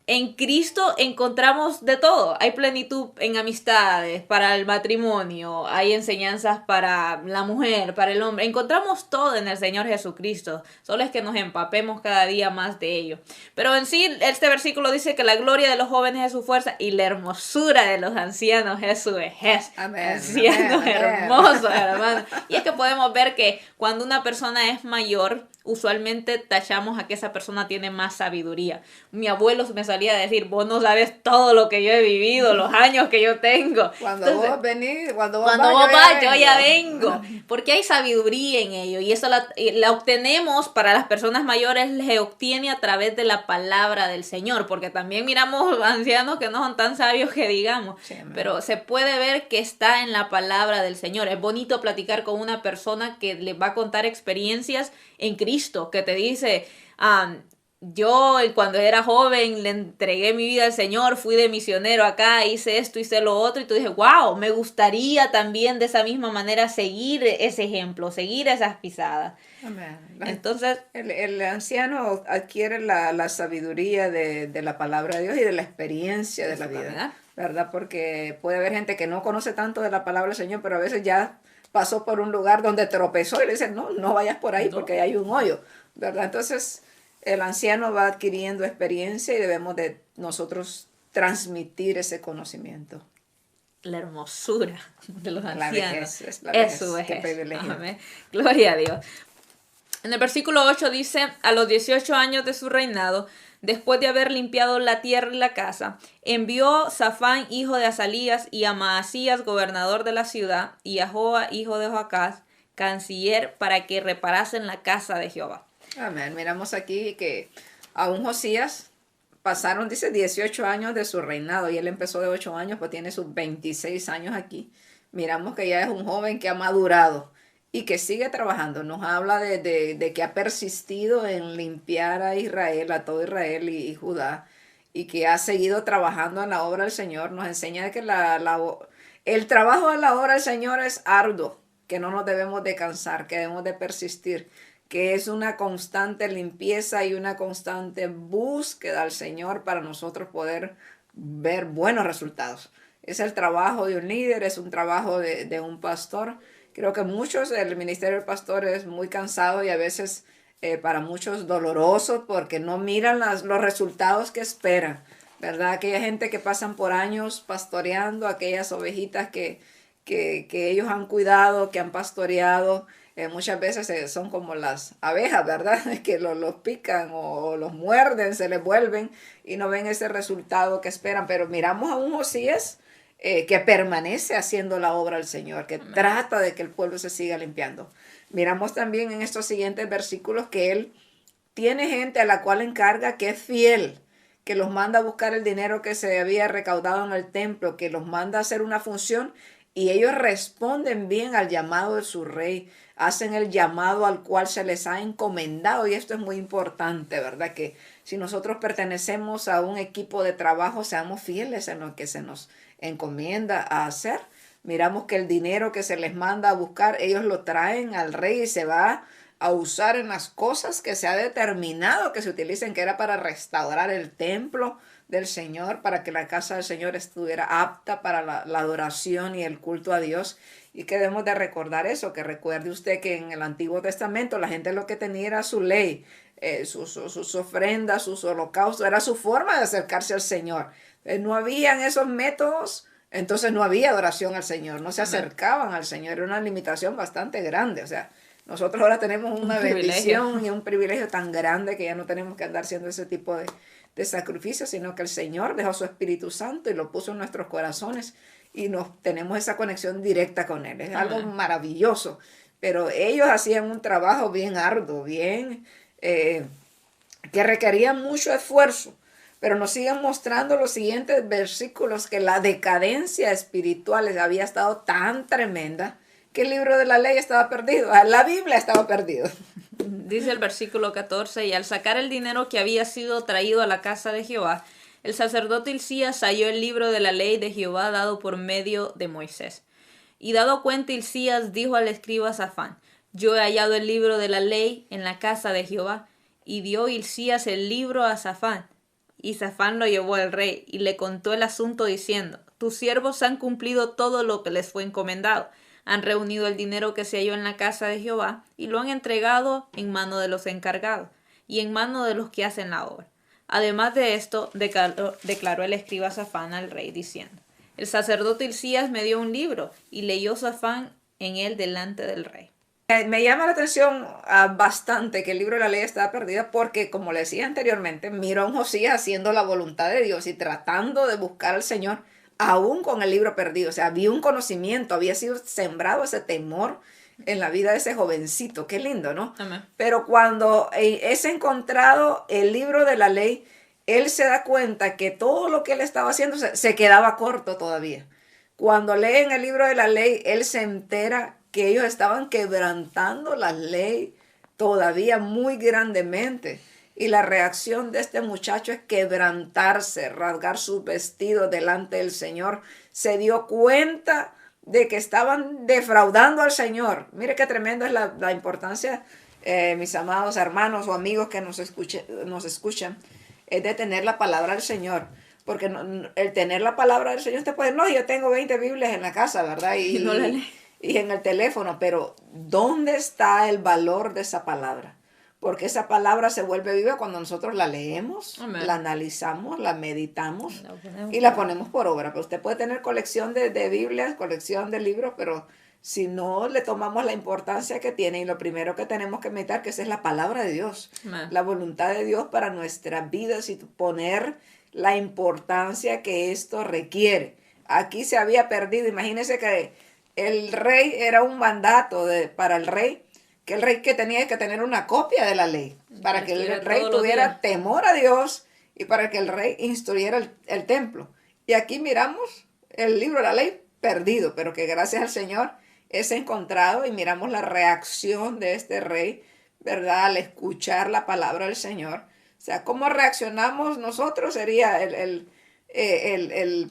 en Cristo encontramos de todo. Hay plenitud en amistades, para el matrimonio, hay enseñanzas para la mujer, para el hombre. Encontramos todo en el Señor Jesucristo. Solo es que nos empapemos cada día más de ello. Pero en sí, este versículo dice que la gloria de los jóvenes es su fuerza y la hermosura de los ancianos es su vejez. Amén. Siendo hermosos, hermano. Y es que podemos ver que cuando una persona es mayor, usualmente tachamos a que esa persona tiene más sabiduría. Mi abuelo me salía a decir, vos no sabes todo lo que yo he vivido, los años que yo tengo. Cuando Entonces, vos venís, cuando vos cuando vas, vos vas, yo ya vengo. vengo. Porque hay sabiduría en ello. Y eso la obtenemos para las personas mayores, se obtiene a través de la palabra del Señor. Porque también miramos ancianos que no son tan sabios que digamos. Sí, amén. Pero se puede ver que está en la palabra del Señor. Es bonito platicar con una persona que le va a contar experiencias en Cristo. Que te dice, yo cuando era joven le entregué mi vida al Señor, fui de misionero acá, hice esto, hice lo otro, y tú dices, wow, me gustaría también de esa misma manera seguir ese ejemplo, seguir esas pisadas. Amén. Entonces, el anciano adquiere la sabiduría de la palabra de Dios y de la experiencia de la vida, ¿verdad? Porque puede haber gente que no conoce tanto de la palabra del Señor, pero a veces ya pasó por un lugar donde tropezó y le dicen, no vayas por ahí porque hay un hoyo, ¿verdad? Entonces, el anciano va adquiriendo experiencia y debemos de nosotros transmitir ese conocimiento. La hermosura de los ancianos. La vejez, es su vejez. Qué privilegio. Amén. Gloria a Dios. En el versículo 8 dice, a los 18 años de su reinado, después de haber limpiado la tierra y la casa, envió Safán, hijo de Azalías, y a Maasías, gobernador de la ciudad, y a Joa, hijo de Joacás, canciller, para que reparasen la casa de Jehová. Amén. Miramos aquí que aún Josías pasaron, dice, 18 años de su reinado y él empezó de 8 años, pues tiene sus 26 años aquí. Miramos que ya es un joven que ha madurado y que sigue trabajando. Nos habla de que ha persistido en limpiar a Israel, a todo Israel y Judá, y que ha seguido trabajando en la obra del Señor. Nos enseña que el trabajo en la obra del Señor es arduo, que no nos debemos de cansar, que debemos de persistir, que es una constante limpieza y una constante búsqueda al Señor para nosotros poder ver buenos resultados. Es el trabajo de un líder, es un trabajo de un pastor. Creo que el ministerio del pastor es muy cansado y a veces para muchos doloroso porque no miran los resultados que esperan, ¿verdad? Aquella gente que pasan por años pastoreando, aquellas ovejitas que ellos han cuidado, que han pastoreado, muchas veces son como las abejas, ¿verdad? Que los pican o los muerden, se les vuelven y no ven ese resultado que esperan. Pero miramos a un Josías que permanece haciendo la obra del Señor, que trata de que el pueblo se siga limpiando. Miramos también en estos siguientes versículos que él tiene gente a la cual encarga que es fiel, que los manda a buscar el dinero que se había recaudado en el templo, que los manda a hacer una función y ellos responden bien al llamado de su rey, hacen el llamado al cual se les ha encomendado y esto es muy importante, ¿verdad? Que si nosotros pertenecemos a un equipo de trabajo, seamos fieles en lo que se nos encomienda a hacer. Miramos que el dinero que se les manda a buscar, ellos lo traen al rey y se va a usar en las cosas que se ha determinado que se utilicen, que era para restaurar el templo del Señor, para que la casa del Señor estuviera apta para la adoración y el culto a Dios. Y que debemos de recordar eso, que recuerde usted que en el Antiguo Testamento la gente lo que tenía era su ley, sus ofrendas, sus holocaustos, era su forma de acercarse al Señor. No habían esos métodos, entonces no había adoración al Señor, no se acercaban al Señor, era una limitación bastante grande. O sea, nosotros ahora tenemos una bendición y un privilegio tan grande que ya no tenemos que andar haciendo ese tipo de sacrificios, sino que el Señor dejó su Espíritu Santo y lo puso en nuestros corazones y tenemos esa conexión directa con Él. Es algo maravilloso. Pero ellos hacían un trabajo bien arduo, bien que requería mucho esfuerzo. Pero nos siguen mostrando los siguientes versículos que la decadencia espiritual había estado tan tremenda que el libro de la ley estaba perdido. La Biblia estaba perdido. Dice el versículo 14, y al sacar el dinero que había sido traído a la casa de Jehová, el sacerdote Hilcías halló el libro de la ley de Jehová dado por medio de Moisés. Y dado cuenta Hilcías dijo al escriba Safán, yo he hallado el libro de la ley en la casa de Jehová. Y dio Hilcías el libro a Safán. Y Safán lo llevó al rey y le contó el asunto diciendo, tus siervos han cumplido todo lo que les fue encomendado. Han reunido el dinero que se halló en la casa de Jehová y lo han entregado en mano de los encargados y en mano de los que hacen la obra. Además de esto, declaró el escriba Safán al rey diciendo, el sacerdote Hilcías me dio un libro y leyó Safán en él delante del rey. Me llama la atención bastante que el libro de la ley estaba perdido porque, como le decía anteriormente, miró a un Josías haciendo la voluntad de Dios y tratando de buscar al Señor, aún con el libro perdido. O sea, había un conocimiento, había sido sembrado ese temor en la vida de ese jovencito. Qué lindo, ¿no? Amén. Pero cuando es encontrado el libro de la ley, él se da cuenta que todo lo que él estaba haciendo se quedaba corto todavía. Cuando leen el libro de la ley, él se entera que ellos estaban quebrantando la ley todavía muy grandemente. Y la reacción de este muchacho es quebrantarse, rasgar sus vestidos delante del Señor. Se dio cuenta de que estaban defraudando al Señor. Mire qué tremendo es la importancia, mis amados hermanos o amigos que nos escuchan, es de tener la palabra del Señor. Porque el tener la palabra del Señor te puede, no, yo tengo 20 Biblias en la casa, ¿verdad? Y no la lee. Y en el teléfono, pero ¿dónde está el valor de esa palabra? Porque esa palabra se vuelve viva cuando nosotros la leemos, Amén. la analizamos, la meditamos y la ponemos por obra. Pero usted puede tener colección de Biblias, colección de libros, pero si no le tomamos la importancia que tiene, y lo primero que tenemos que meditar, que esa es la palabra de Dios, Amén. la voluntad de Dios para nuestras vidas y poner la importancia que esto requiere. Aquí se había perdido, imagínense que el rey era un mandato para el rey, que el rey que tenía que tener una copia de la ley, para que el rey tuviera temor a Dios y para que el rey instruyera el templo. Y aquí miramos el libro de la ley perdido, pero que gracias al Señor es encontrado y miramos la reacción de este rey, ¿verdad? Al escuchar la palabra del Señor. O sea, cómo reaccionamos nosotros sería el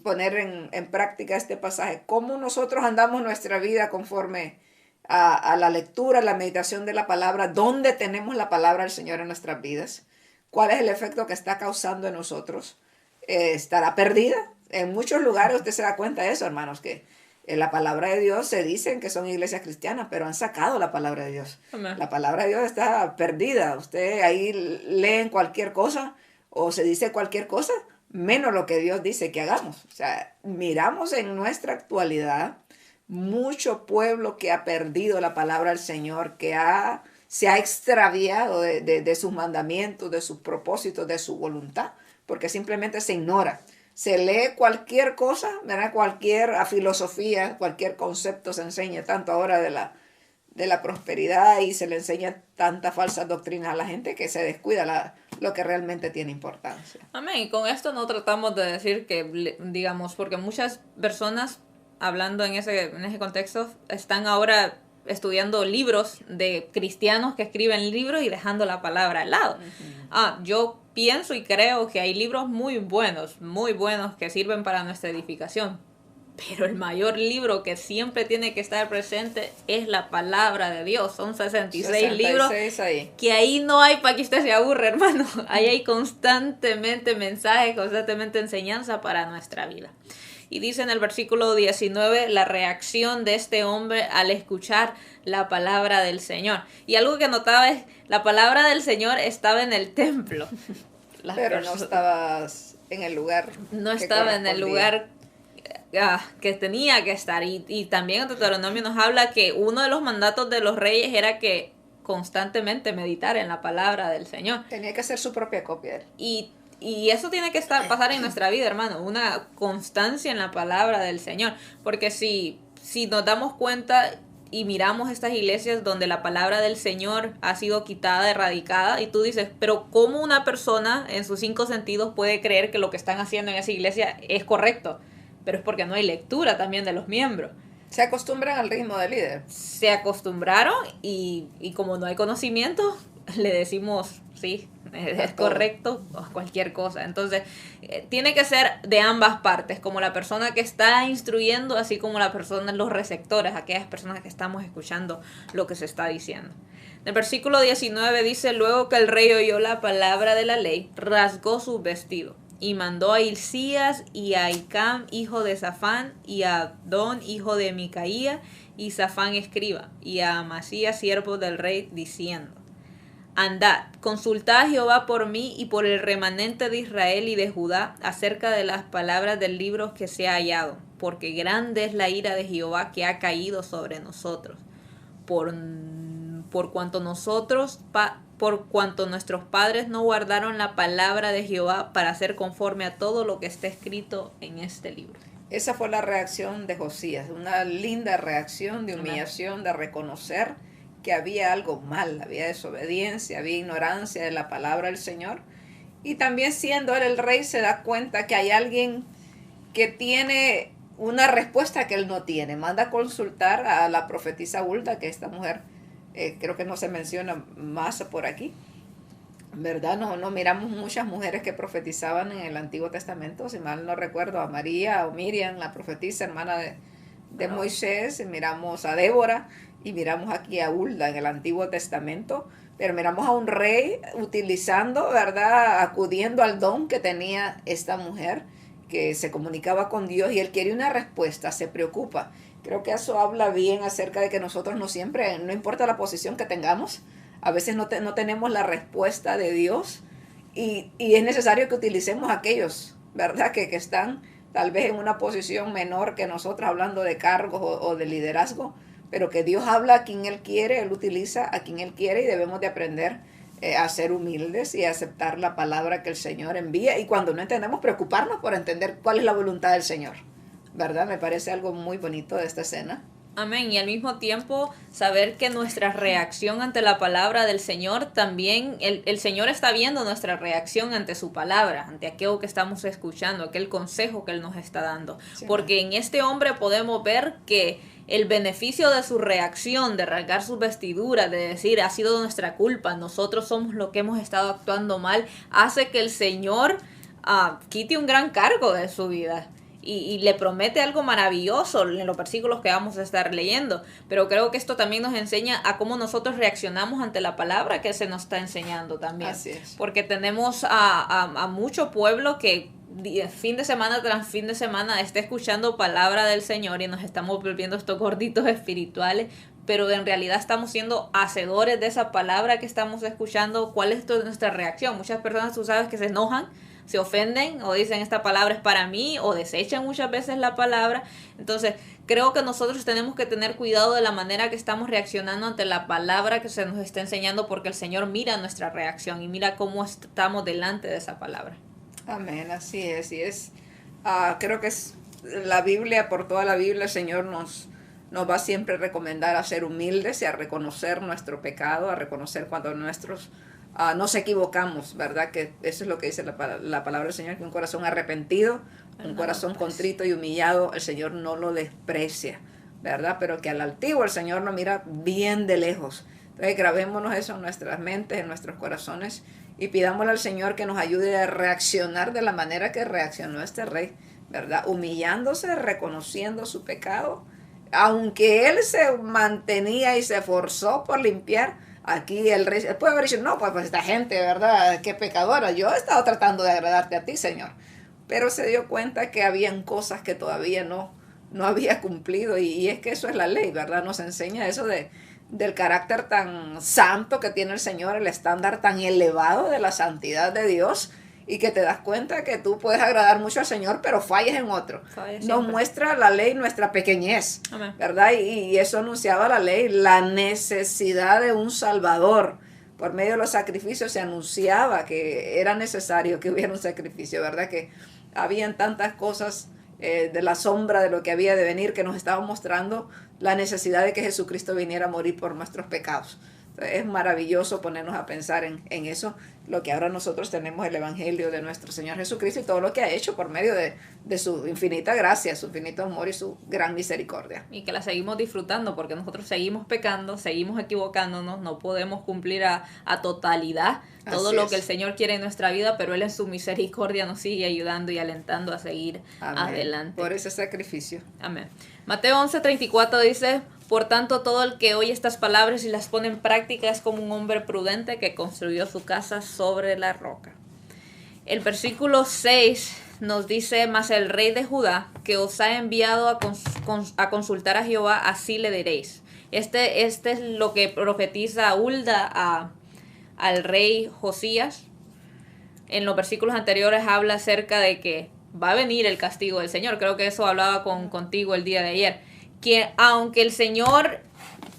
poner en práctica este pasaje. Cómo nosotros andamos nuestra vida conforme a la lectura, la meditación de la palabra. ¿Dónde tenemos la palabra del Señor en nuestras vidas? ¿Cuál es el efecto que está causando en nosotros? ¿Estará perdida? En muchos lugares usted se da cuenta de eso, hermanos, que en la palabra de Dios se dicen que son iglesias cristianas, pero han sacado la palabra de Dios. Amén. La palabra de Dios está perdida. Usted ahí leen cualquier cosa o se dice cualquier cosa, menos lo que Dios dice que hagamos. O sea, miramos en nuestra actualidad mucho pueblo que ha perdido la palabra del Señor, que se ha extraviado de sus mandamientos, de sus propósitos, de su voluntad, porque simplemente se ignora. Se lee cualquier cosa, ¿verdad? Cualquier filosofía, cualquier concepto se enseña, tanto ahora de la prosperidad, y se le enseña tanta falsa doctrina a la gente que se descuida lo que realmente tiene importancia. Amén. Y con esto no tratamos de decir que, digamos, porque muchas personas, hablando en ese contexto, están ahora estudiando libros de cristianos que escriben libros y dejando la palabra al lado. Yo pienso y creo que hay libros muy buenos que sirven para nuestra edificación. Pero el mayor libro que siempre tiene que estar presente es la palabra de Dios. Son 66 libros ahí. Que ahí no hay para que usted se aburre, hermano. Ahí hay constantemente mensajes, constantemente enseñanza para nuestra vida. Y dice en el versículo 19 la reacción de este hombre al escuchar la palabra del Señor. Y algo que notaba es, la palabra del Señor estaba en el templo. Pero no estaba en el lugar. No estaba en el lugar que tenía que estar. Y también en Deuteronomio nos habla que uno de los mandatos de los reyes era que constantemente meditar en la palabra del Señor. Tenía que hacer su propia copia. Y eso tiene que pasar en nuestra vida, hermano, una constancia en la palabra del Señor, porque si nos damos cuenta y miramos estas iglesias donde la palabra del Señor ha sido quitada, erradicada, y tú dices, pero ¿cómo una persona en sus 5 sentidos puede creer que lo que están haciendo en esa iglesia es correcto? Pero es porque no hay lectura también de los miembros. Se acostumbran al ritmo del líder. Se acostumbraron y como no hay conocimiento, le decimos, sí, es correcto, o cualquier cosa. Entonces, tiene que ser de ambas partes, como la persona que está instruyendo, así como la persona, los receptores, aquellas personas que estamos escuchando lo que se está diciendo. En el versículo 19 dice, luego que el rey oyó la palabra de la ley, rasgó su vestido y mandó a Hilcías y a Hicam, hijo de Safán, y a Abdón, hijo de Micaía, y Safán escriba, y a Amasías, siervo del rey, diciendo, andad, consultad a Jehová por mí y por el remanente de Israel y de Judá acerca de las palabras del libro que se ha hallado, porque grande es la ira de Jehová que ha caído sobre nosotros. por, por cuanto por cuanto nuestros padres no guardaron la palabra de Jehová para hacer conforme a todo lo que está escrito en este libro. Esa fue la reacción de Josías, una linda reacción de Amén. humillación, de reconocer que había algo mal, había desobediencia, había ignorancia de la palabra del Señor. Y también siendo él el rey se da cuenta que hay alguien que tiene una respuesta que él no tiene. Manda a consultar a la profetisa Hulda, que esta mujer creo que no se menciona más por aquí, ¿verdad? No miramos muchas mujeres que profetizaban en el Antiguo Testamento, si mal no recuerdo, a María o Miriam, la profetisa hermana de Moisés, y miramos a Débora y miramos aquí a Hulda en el Antiguo Testamento, pero miramos a un rey utilizando, ¿verdad? Acudiendo al don que tenía esta mujer, que se comunicaba con Dios y él quiere una respuesta, se preocupa. Creo que eso habla bien acerca de que nosotros no siempre, no importa la posición que tengamos, a veces no tenemos la respuesta de Dios y es necesario que utilicemos a aquellos, ¿verdad? Que están tal vez en una posición menor que nosotros, hablando de cargos o de liderazgo, pero que Dios habla a quien Él quiere, Él utiliza a quien Él quiere y debemos de aprender a ser humildes y a aceptar la palabra que el Señor envía, y cuando no entendemos, preocuparnos por entender cuál es la voluntad del Señor, ¿verdad? Me parece algo muy bonito de esta escena. Amén. Y al mismo tiempo saber que nuestra reacción ante la palabra del Señor también, el Señor está viendo nuestra reacción ante su palabra, ante aquello que estamos escuchando, aquel consejo que Él nos está dando. Sí. Porque en este hombre podemos ver que el beneficio de su reacción, de rasgar sus vestiduras, de decir, ha sido nuestra culpa, nosotros somos los que hemos estado actuando mal, hace que el Señor quite un gran cargo de su vida. Y le promete algo maravilloso en los versículos que vamos a estar leyendo. Pero creo que esto también nos enseña a cómo nosotros reaccionamos ante la palabra que se nos está enseñando también. Así es. Porque tenemos a mucho pueblo que fin de semana tras fin de semana está escuchando palabra del Señor y nos estamos volviendo estos gorditos espirituales, pero en realidad estamos siendo hacedores de esa palabra que estamos escuchando. ¿Cuál es nuestra reacción? Muchas personas, tú sabes, que se enojan, se ofenden o dicen esta palabra es para mí, o desechan muchas veces la palabra. Entonces creo que nosotros tenemos que tener cuidado de la manera que estamos reaccionando ante la palabra que se nos está enseñando, porque el Señor mira nuestra reacción y mira cómo estamos delante de esa palabra. Amén, así es. Y es creo que es la Biblia, por toda la Biblia el Señor nos va siempre a recomendar a ser humildes y a reconocer nuestro pecado, a reconocer cuando nos equivocamos, ¿verdad? Que eso es lo que dice la palabra del Señor, que un corazón arrepentido, un corazón contrito y humillado, el Señor no lo desprecia, ¿verdad? Pero que al altivo el Señor lo mira bien de lejos. Entonces grabémonos eso en nuestras mentes, en nuestros corazones, y pidámosle al Señor que nos ayude a reaccionar de la manera que reaccionó este rey, ¿verdad? Humillándose, reconociendo su pecado, aunque él se mantenía y se esforzó por limpiar. Aquí el rey puede haber dicho, no, pues esta gente, ¿verdad? Qué pecadora, yo he estado tratando de agradarte a ti, Señor. Pero se dio cuenta que habían cosas que todavía no había cumplido, y es que eso es la ley, ¿verdad? Nos enseña eso del carácter tan santo que tiene el Señor, el estándar tan elevado de la santidad de Dios, y que te das cuenta que tú puedes agradar mucho al Señor, pero fallas en otro. Nos muestra la ley nuestra pequeñez, Amén. ¿Verdad? Y eso anunciaba la ley, la necesidad de un Salvador. Por medio de los sacrificios se anunciaba que era necesario que hubiera un sacrificio, ¿verdad? Que habían tantas cosas de la sombra de lo que había de venir, que nos estaba mostrando la necesidad de que Jesucristo viniera a morir por nuestros pecados. Es maravilloso ponernos a pensar en eso, lo que ahora nosotros tenemos, el Evangelio de nuestro Señor Jesucristo y todo lo que ha hecho por medio de su infinita gracia, su infinito amor y su gran misericordia. Y que la seguimos disfrutando, porque nosotros seguimos pecando, seguimos equivocándonos, no podemos cumplir a totalidad todo lo que el Señor quiere en nuestra vida, pero Él en su misericordia nos sigue ayudando y alentando a seguir adelante. Por ese sacrificio. Amén. Mateo 11:34 dice: por tanto, todo el que oye estas palabras y las pone en práctica es como un hombre prudente que construyó su casa sobre la roca. El versículo 6 nos dice: mas el rey de Judá, que os ha enviado a consultar a Jehová, así le diréis. Este es lo que profetiza Hulda al rey Josías. En los versículos anteriores habla acerca de que va a venir el castigo del Señor. Creo que eso hablaba contigo el día de ayer. Que aunque el Señor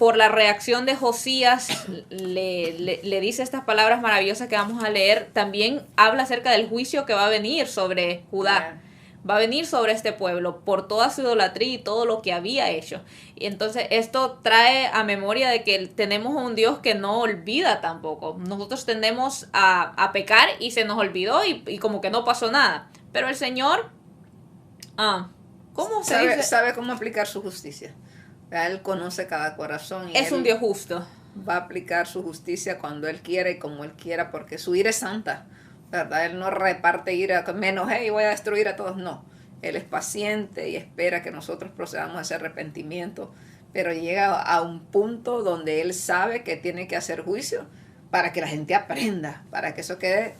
por la reacción de Josías, le dice estas palabras maravillosas que vamos a leer. También habla acerca del juicio que va a venir sobre Judá. Va a venir sobre este pueblo por toda su idolatría y todo lo que había hecho. Y entonces esto trae a memoria de que tenemos un Dios que no olvida tampoco. Nosotros tendemos a pecar y se nos olvidó y como que no pasó nada. Pero el Señor, ¿cómo se dice? Sabe cómo aplicar su justicia. Él conoce cada corazón. Y es un Dios justo. Va a aplicar su justicia cuando Él quiera y como Él quiera, porque su ira es santa, ¿verdad? Él no reparte ira, me enojé y voy a destruir a todos, no. Él es paciente y espera que nosotros procedamos a ese arrepentimiento, pero llega a un punto donde Él sabe que tiene que hacer juicio para que la gente aprenda, para que eso quede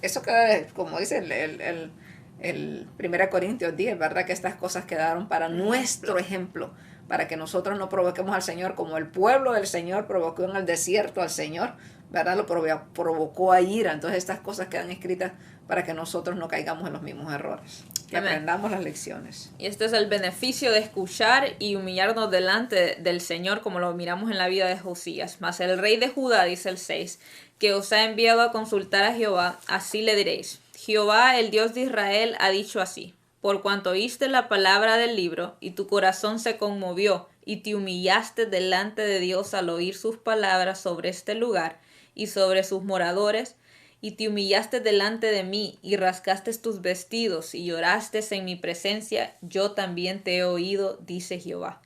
como dice el 1 Corintios 10, ¿verdad? Que estas cosas quedaron para nuestro ejemplo, para que nosotros no provoquemos al Señor como el pueblo del Señor provocó en el desierto al Señor, ¿verdad? Lo provocó a ira. Entonces estas cosas quedan escritas para que nosotros no caigamos en los mismos errores, que aprendamos las lecciones. Y este es el beneficio de escuchar y humillarnos delante del Señor, como lo miramos en la vida de Josías. Mas el rey de Judá, dice el 6, que os ha enviado a consultar a Jehová, así le diréis: Jehová, el Dios de Israel, ha dicho así: por cuanto oíste la palabra del libro, y tu corazón se conmovió, y te humillaste delante de Dios al oír sus palabras sobre este lugar y sobre sus moradores, y te humillaste delante de mí, y rascaste tus vestidos, y lloraste en mi presencia, yo también te he oído, dice Jehová.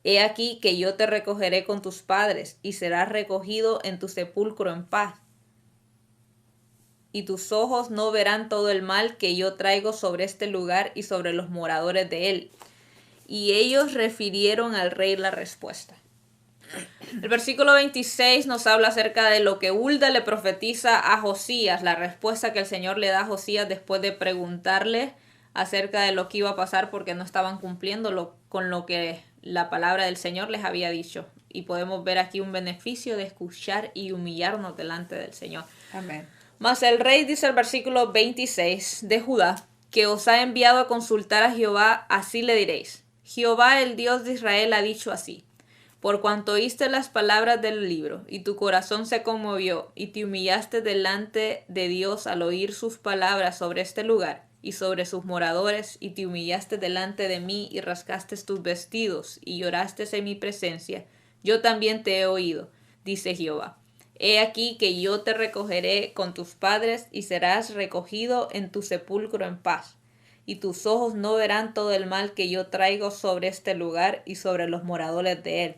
He aquí que yo te recogeré con tus padres, y serás recogido en tu sepulcro en paz. Y tus ojos no verán todo el mal que yo traigo sobre este lugar y sobre los moradores de él. Y ellos refirieron al rey la respuesta. El versículo 26 nos habla acerca de lo que Hulda le profetiza a Josías, la respuesta que el Señor le da a Josías después de preguntarle acerca de lo que iba a pasar porque no estaban cumpliendo con lo que la palabra del Señor les había dicho. Y podemos ver aquí un beneficio de escuchar y humillarnos delante del Señor. Amén. Mas el rey, dice el versículo 26 de Judá, que os ha enviado a consultar a Jehová, así le diréis: Jehová, el Dios de Israel, ha dicho así: por cuanto oíste las palabras del libro, y tu corazón se conmovió, y te humillaste delante de Dios al oír sus palabras sobre este lugar, y sobre sus moradores, y te humillaste delante de mí, y rascaste tus vestidos, y lloraste en mi presencia, yo también te he oído, dice Jehová. He aquí que yo te recogeré con tus padres, y serás recogido en tu sepulcro en paz. Y tus ojos no verán todo el mal que yo traigo sobre este lugar y sobre los moradores de él.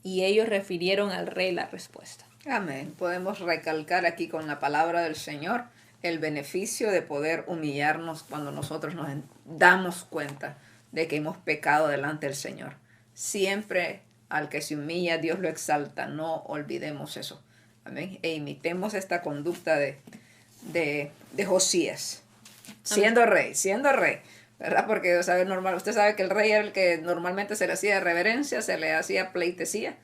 Y ellos refirieron al rey la respuesta. Amén. Podemos recalcar aquí con la palabra del Señor el beneficio de poder humillarnos cuando nosotros nos damos cuenta de que hemos pecado delante del Señor. Siempre al que se humilla, Dios lo exalta. No olvidemos eso. Amén. E imitemos esta conducta de Josías. Siendo rey, ¿verdad? Porque usted sabe que el rey era el que normalmente se le hacía reverencia, se le hacía pleitesía.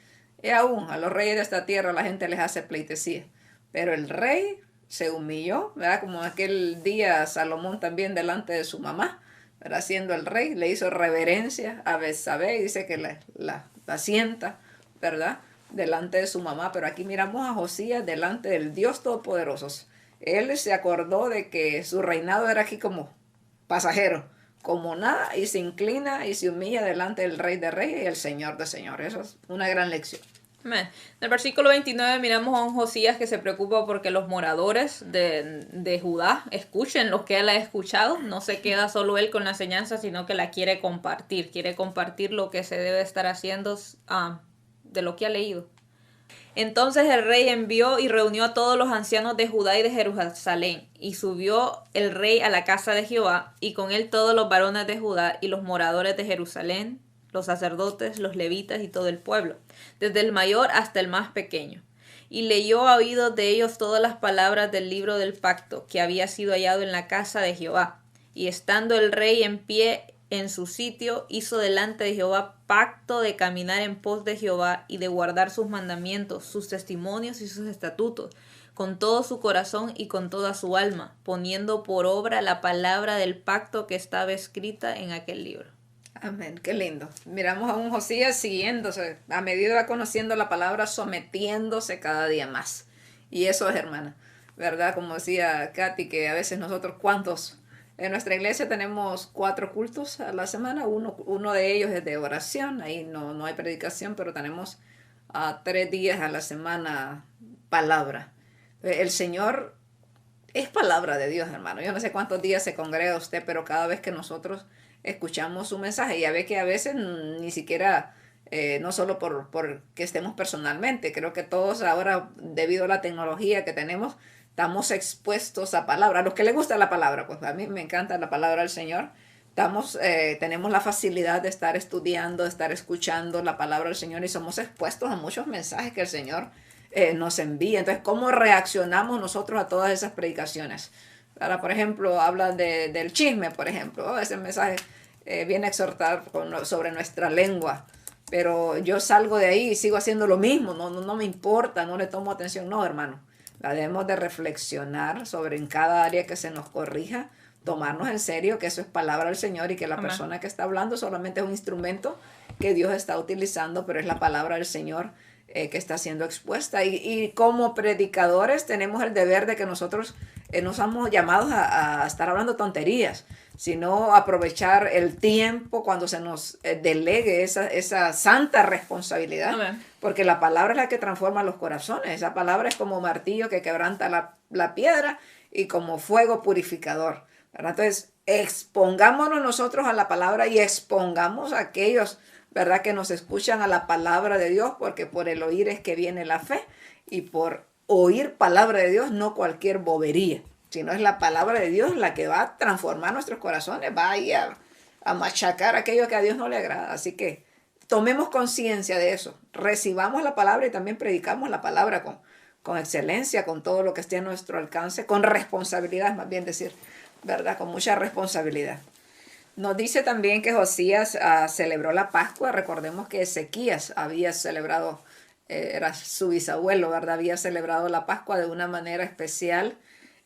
Y aún a los reyes de esta tierra la gente les hace pleitesía. Pero el rey se humilló, ¿verdad? Como aquel día Salomón también delante de su mamá, ¿verdad? Siendo el rey, le hizo reverencia a Betsabé y dice que la sienta, ¿verdad? Delante de su mamá. Pero aquí miramos a Josías delante del Dios Todopoderoso. Él se acordó de que su reinado era aquí como pasajero, como nada, y se inclina y se humilla delante del Rey de Reyes y el Señor de Señores. Eso es una gran lección. Amén. En el versículo 29 miramos a un Josías que se preocupa porque los moradores de Judá escuchen lo que él ha escuchado. No se queda solo él con la enseñanza, sino que la quiere compartir. Quiere compartir lo que se debe estar haciendo de lo que ha leído. Entonces el rey envió y reunió a todos los ancianos de Judá y de Jerusalén, y subió el rey a la casa de Jehová, y con él todos los varones de Judá y los moradores de Jerusalén, los sacerdotes, los levitas y todo el pueblo, desde el mayor hasta el más pequeño. Y leyó a oídos de ellos todas las palabras del libro del pacto que había sido hallado en la casa de Jehová. Y estando el rey en pie en su sitio, hizo delante de Jehová pacto de caminar en pos de Jehová y de guardar sus mandamientos, sus testimonios y sus estatutos, con todo su corazón y con toda su alma, poniendo por obra la palabra del pacto que estaba escrita en aquel libro. Amén, qué lindo. Miramos a un Josías siguiéndose, a medida va conociendo la palabra, sometiéndose cada día más. Y eso es, hermana, ¿verdad? Como decía Katy, que a veces nosotros, ¿cuántos? En nuestra iglesia tenemos 4 cultos a la semana, uno de ellos es de oración, ahí no hay predicación, pero tenemos 3 días a la semana palabra. El Señor es palabra de Dios, hermano. Yo no sé cuántos días se congrega usted, pero cada vez que nosotros escuchamos su mensaje, ya ve que a veces ni siquiera, no solo por que estemos personalmente, creo que todos ahora, debido a la tecnología que tenemos, estamos expuestos a palabra. A los que les gusta la palabra, pues a mí me encanta la palabra del Señor. Tenemos la facilidad de estar estudiando, de estar escuchando la palabra del Señor y somos expuestos a muchos mensajes que el Señor nos envía. Entonces, ¿cómo reaccionamos nosotros a todas esas predicaciones? Ahora, por ejemplo, hablan del chisme, por ejemplo. Oh, ese mensaje viene a exhortar sobre nuestra lengua, pero yo salgo de ahí y sigo haciendo lo mismo, no me importa, no le tomo atención. No, hermano, debemos de reflexionar sobre en cada área que se nos corrija, tomarnos en serio que eso es palabra del Señor y que la Amén. persona que está hablando solamente es un instrumento que Dios está utilizando, pero es la palabra del Señor que está siendo expuesta. Y como predicadores tenemos el deber de que nosotros no somos llamados a estar hablando tonterías, sino aprovechar el tiempo cuando se nos delegue esa santa responsabilidad. Amén. Porque la palabra es la que transforma los corazones. Esa palabra es como martillo que quebranta la piedra y como fuego purificador, ¿verdad? Entonces, expongámonos nosotros a la palabra y expongamos a aquellos, ¿verdad?, que nos escuchan a la palabra de Dios, porque por el oír es que viene la fe, y por oír palabra de Dios no cualquier bobería, sino es la palabra de Dios la que va a transformar nuestros corazones, va a ir a machacar aquello que a Dios no le agrada. Así que tomemos conciencia de eso, recibamos la palabra y también predicamos la palabra con excelencia, con todo lo que esté a nuestro alcance, con responsabilidad, más bien decir, ¿verdad? Con mucha responsabilidad. Nos dice también que Josías celebró la Pascua. Recordemos que Ezequías había celebrado, era su bisabuelo, ¿verdad? Había celebrado la Pascua de una manera especial.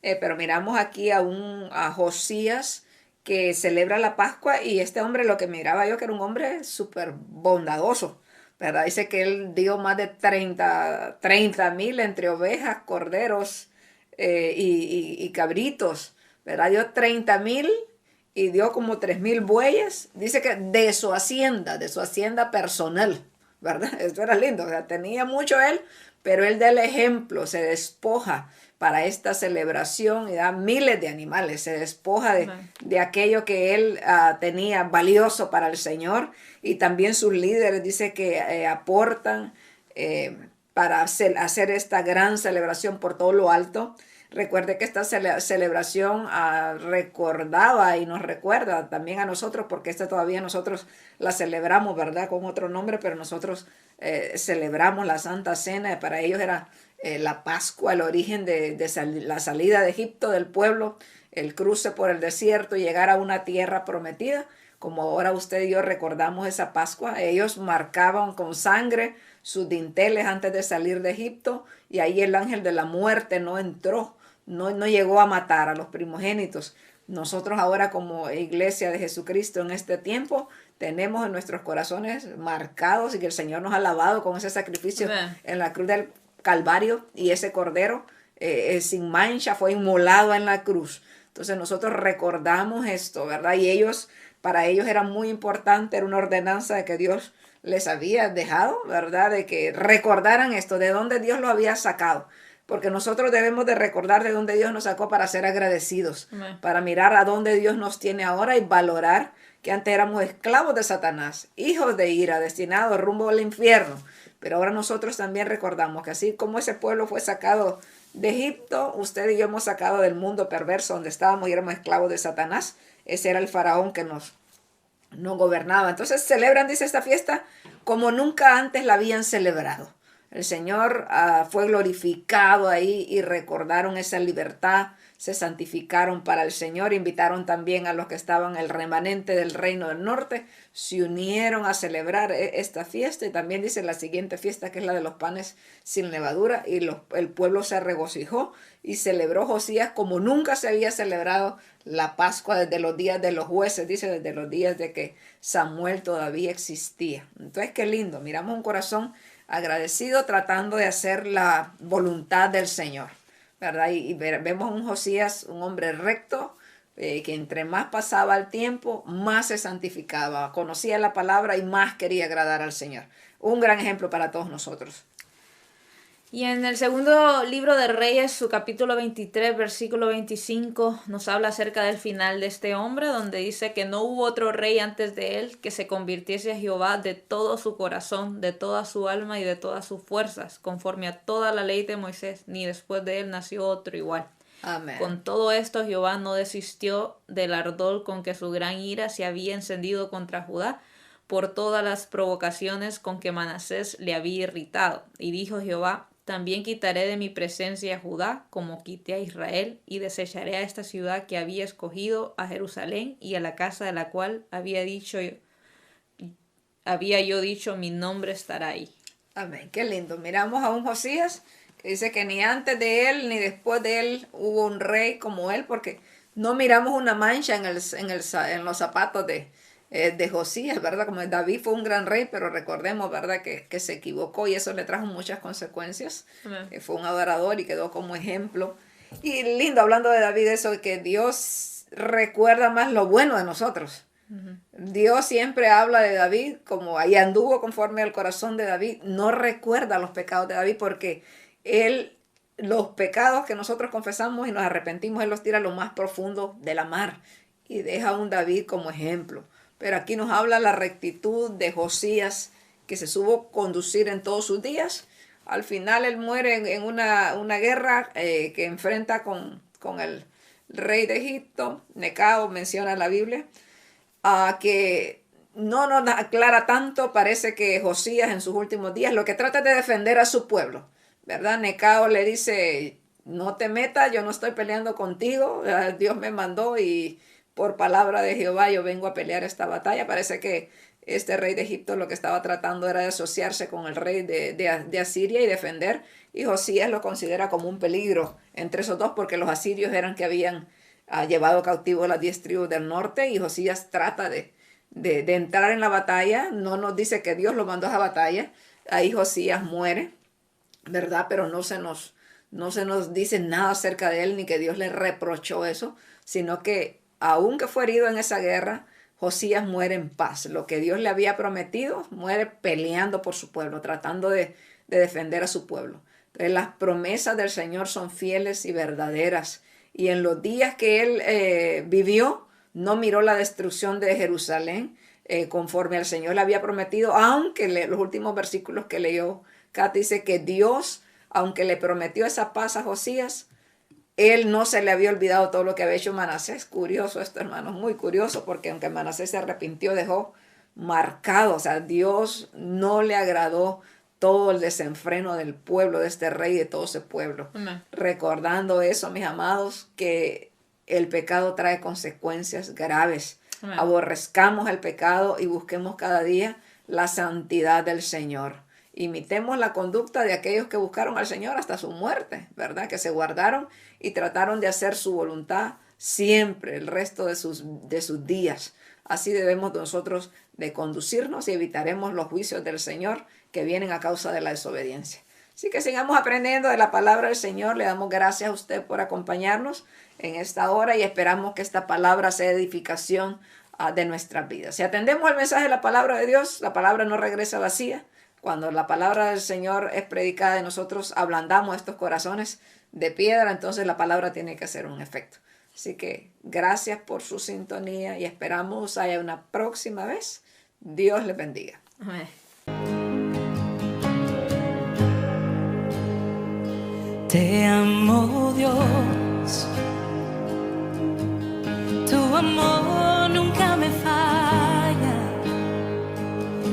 Pero miramos aquí a Josías que celebra la Pascua, y este hombre, lo que miraba yo, que era un hombre súper bondadoso, ¿verdad? Dice que él dio más de 30,000 entre ovejas, corderos y cabritos, ¿verdad? Dio 30,000 y dio como 3,000 bueyes. Dice que de su hacienda personal, ¿verdad? Esto era lindo, o sea, tenía mucho él, pero él da el ejemplo, se despoja para esta celebración y da miles de animales, se despoja de aquello que él tenía valioso para el Señor, y también sus líderes dice que aportan para hacer esta gran celebración por todo lo alto. Recuerde que esta celebración recordaba y nos recuerda también a nosotros, porque esta todavía nosotros la celebramos, ¿verdad?, con otro nombre, pero nosotros celebramos la Santa Cena. Para ellos era la Pascua, el origen de la salida de Egipto del pueblo, el cruce por el desierto y llegar a una tierra prometida. Como ahora usted y yo recordamos esa Pascua, ellos marcaban con sangre sus dinteles antes de salir de Egipto, y ahí el ángel de la muerte no entró. No llegó a matar a los primogénitos. Nosotros ahora, como iglesia de Jesucristo en este tiempo, tenemos en nuestros corazones marcados, y que el Señor nos ha lavado con ese sacrificio en la cruz del Calvario, y ese cordero sin mancha fue inmolado en la cruz. Entonces nosotros recordamos esto, ¿verdad? Y para ellos era muy importante, era una ordenanza de que Dios les había dejado, ¿verdad? De que recordaran esto, de dónde Dios lo había sacado. Porque nosotros debemos de recordar de dónde Dios nos sacó para ser agradecidos, para mirar a dónde Dios nos tiene ahora y valorar que antes éramos esclavos de Satanás, hijos de ira, destinados rumbo al infierno. Pero ahora nosotros también recordamos que así como ese pueblo fue sacado de Egipto, usted y yo hemos sacado del mundo perverso donde estábamos y éramos esclavos de Satanás. Ese era el faraón que nos gobernaba. Entonces celebran, dice, esta fiesta como nunca antes la habían celebrado. El Señor fue glorificado ahí y recordaron esa libertad, se santificaron para el Señor, invitaron también a los que estaban el remanente del reino del norte, se unieron a celebrar esta fiesta, y también dice la siguiente fiesta, que es la de los panes sin levadura, y el pueblo se regocijó y celebró Josías como nunca se había celebrado la Pascua desde los días de los jueces, dice, desde los días de que Samuel todavía existía. Entonces, qué lindo, miramos un corazón agradecido tratando de hacer la voluntad del Señor, ¿verdad? Y vemos un Josías, un hombre recto, que entre más pasaba el tiempo, más se santificaba, conocía la palabra y más quería agradar al Señor. Un gran ejemplo para todos nosotros. Y en el segundo libro de Reyes, su capítulo 23, versículo 25, nos habla acerca del final de este hombre, donde dice que no hubo otro rey antes de él que se convirtiese a Jehová de todo su corazón, de toda su alma y de todas sus fuerzas, conforme a toda la ley de Moisés, ni después de él nació otro igual. Amén. Con todo esto, Jehová no desistió del ardor con que su gran ira se había encendido contra Judá, por todas las provocaciones con que Manasés le había irritado. Y dijo Jehová: también quitaré de mi presencia a Judá, como quité a Israel, y desecharé a esta ciudad que había escogido, a Jerusalén, y a la casa de la cual había yo dicho, mi nombre estará ahí. Amén, qué lindo. Miramos a un Josías que dice que ni antes de él ni después de él hubo un rey como él, porque no miramos una mancha en los zapatos de Josías, ¿verdad? Como David fue un gran rey, pero recordemos, ¿verdad? Que se equivocó y eso le trajo muchas consecuencias. Fue un adorador y quedó como ejemplo. Y lindo, hablando de David, eso que Dios recuerda más lo bueno de nosotros. Dios siempre habla de David como ahí anduvo conforme al corazón de David. No recuerda los pecados de David, porque los pecados que nosotros confesamos y nos arrepentimos, Él los tira a lo más profundo de la mar y deja a un David como ejemplo. Pero aquí nos habla la rectitud de Josías, que se supo conducir en todos sus días. Al final él muere en una guerra que enfrenta con el rey de Egipto. Necao menciona en la Biblia, que no nos aclara tanto. Parece que Josías en sus últimos días lo que trata es de defender a su pueblo, ¿verdad? Necao le dice: no te metas, yo no estoy peleando contigo, Dios me mandó y por palabra de Jehová yo vengo a pelear esta batalla. Parece que este rey de Egipto lo que estaba tratando era de asociarse con el rey de Asiria y defender, y Josías lo considera como un peligro entre esos dos, porque los asirios eran que habían llevado cautivo a las 10 tribus del norte, y Josías trata de entrar en la batalla. No nos dice que Dios lo mandó a esa batalla, ahí Josías muere, ¿verdad? Pero no se nos dice nada acerca de él, ni que Dios le reprochó eso, sino que aunque fue herido en esa guerra, Josías muere en paz. Lo que Dios le había prometido, muere peleando por su pueblo, tratando de defender a su pueblo. Entonces, las promesas del Señor son fieles y verdaderas. Y en los días que él vivió, no miró la destrucción de Jerusalén conforme al Señor le había prometido, aunque los últimos versículos que leyó Kat dice que Dios, aunque le prometió esa paz a Josías, él no se le había olvidado todo lo que había hecho Manasés. Curioso esto, hermanos, muy curioso, porque aunque Manasés se arrepintió, dejó marcado, o sea, Dios no le agradó todo el desenfreno del pueblo, de este rey, de todo ese pueblo. Amén. Recordando eso, mis amados, que el pecado trae consecuencias graves. Amén. Aborrezcamos el pecado y busquemos cada día la santidad del Señor. Imitemos la conducta de aquellos que buscaron al Señor hasta su muerte, ¿verdad? Que se guardaron y trataron de hacer su voluntad siempre, el resto de sus días. Así debemos nosotros de conducirnos y evitaremos los juicios del Señor que vienen a causa de la desobediencia. Así que sigamos aprendiendo de la palabra del Señor. Le damos gracias a usted por acompañarnos en esta hora y esperamos que esta palabra sea edificación de nuestras vidas. Si atendemos al mensaje de la palabra de Dios, la palabra no regresa vacía. Cuando la palabra del Señor es predicada y nosotros ablandamos estos corazones de piedra, entonces la palabra tiene que hacer un efecto. Así que gracias por su sintonía y esperamos haya una próxima vez. Dios les bendiga. Amén. Te amo, Dios, tu amor nunca me falla,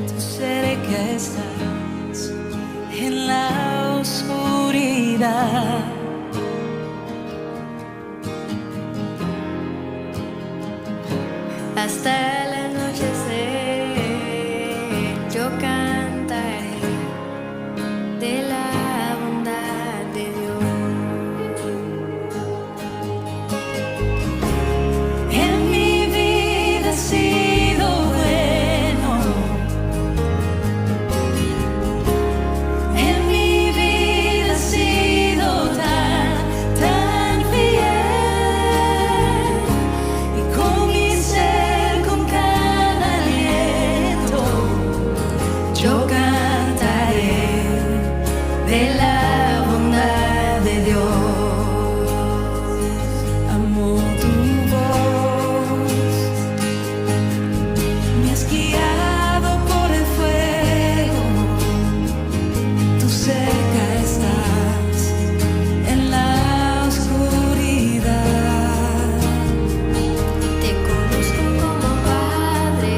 tú sé que estás en la oscuridad. Hasta el anochecer yo cantaré de la bondad de Dios. En mi vida ha sido bueno, en mi vida ha sido tan fiel, y con mi ser, con cada aliento, yo cantaré de la bondad de Dios. Amo tu voz, me has guiado por el fuego, tú cerca estás en la oscuridad. Te conozco como Padre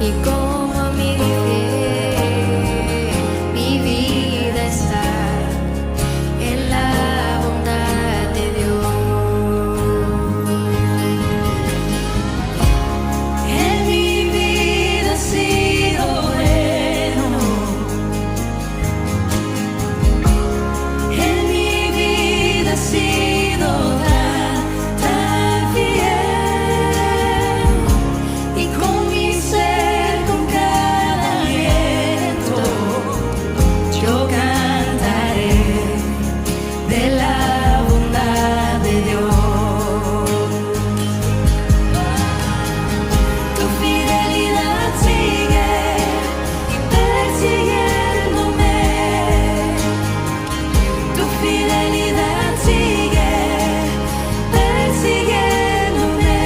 y como amigo fiel. Mi vida está en la bondad de Dios. En mi vida ha sido bueno, en mi vida ha sido tan fiel, y con mi ser, con cada aliento, yo cantaré de la bondad de Dios. Tu fidelidad sigue persiguiéndome, tu fidelidad sigue persiguiéndome.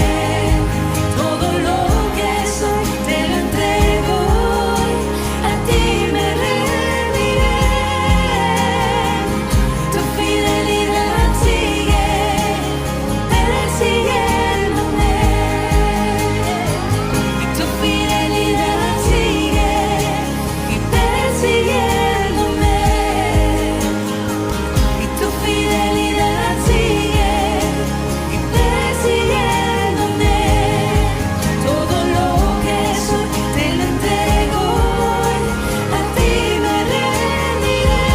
Todo lo que soy te lo entrego hoy, a ti me rendiré. Tu fidelidad sigue persiguiéndome, y tu fidelidad sigue persiguiéndome, y tu fidelidad sigue persiguiéndome. Todo lo que soy te lo entrego hoy, a ti me rendiré.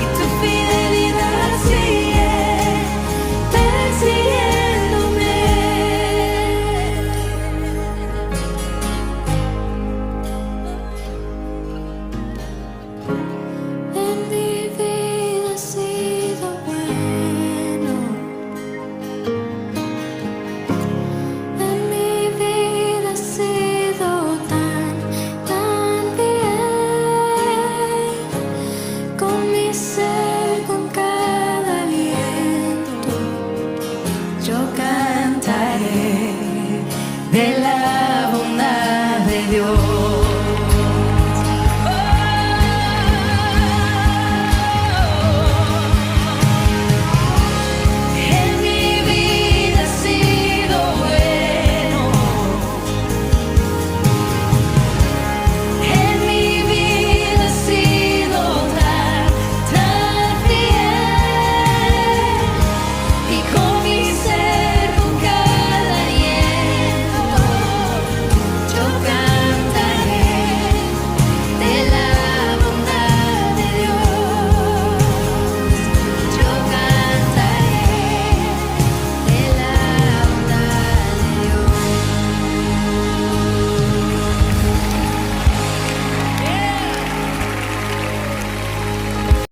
Y tu fidelidad sigue persiguiéndome.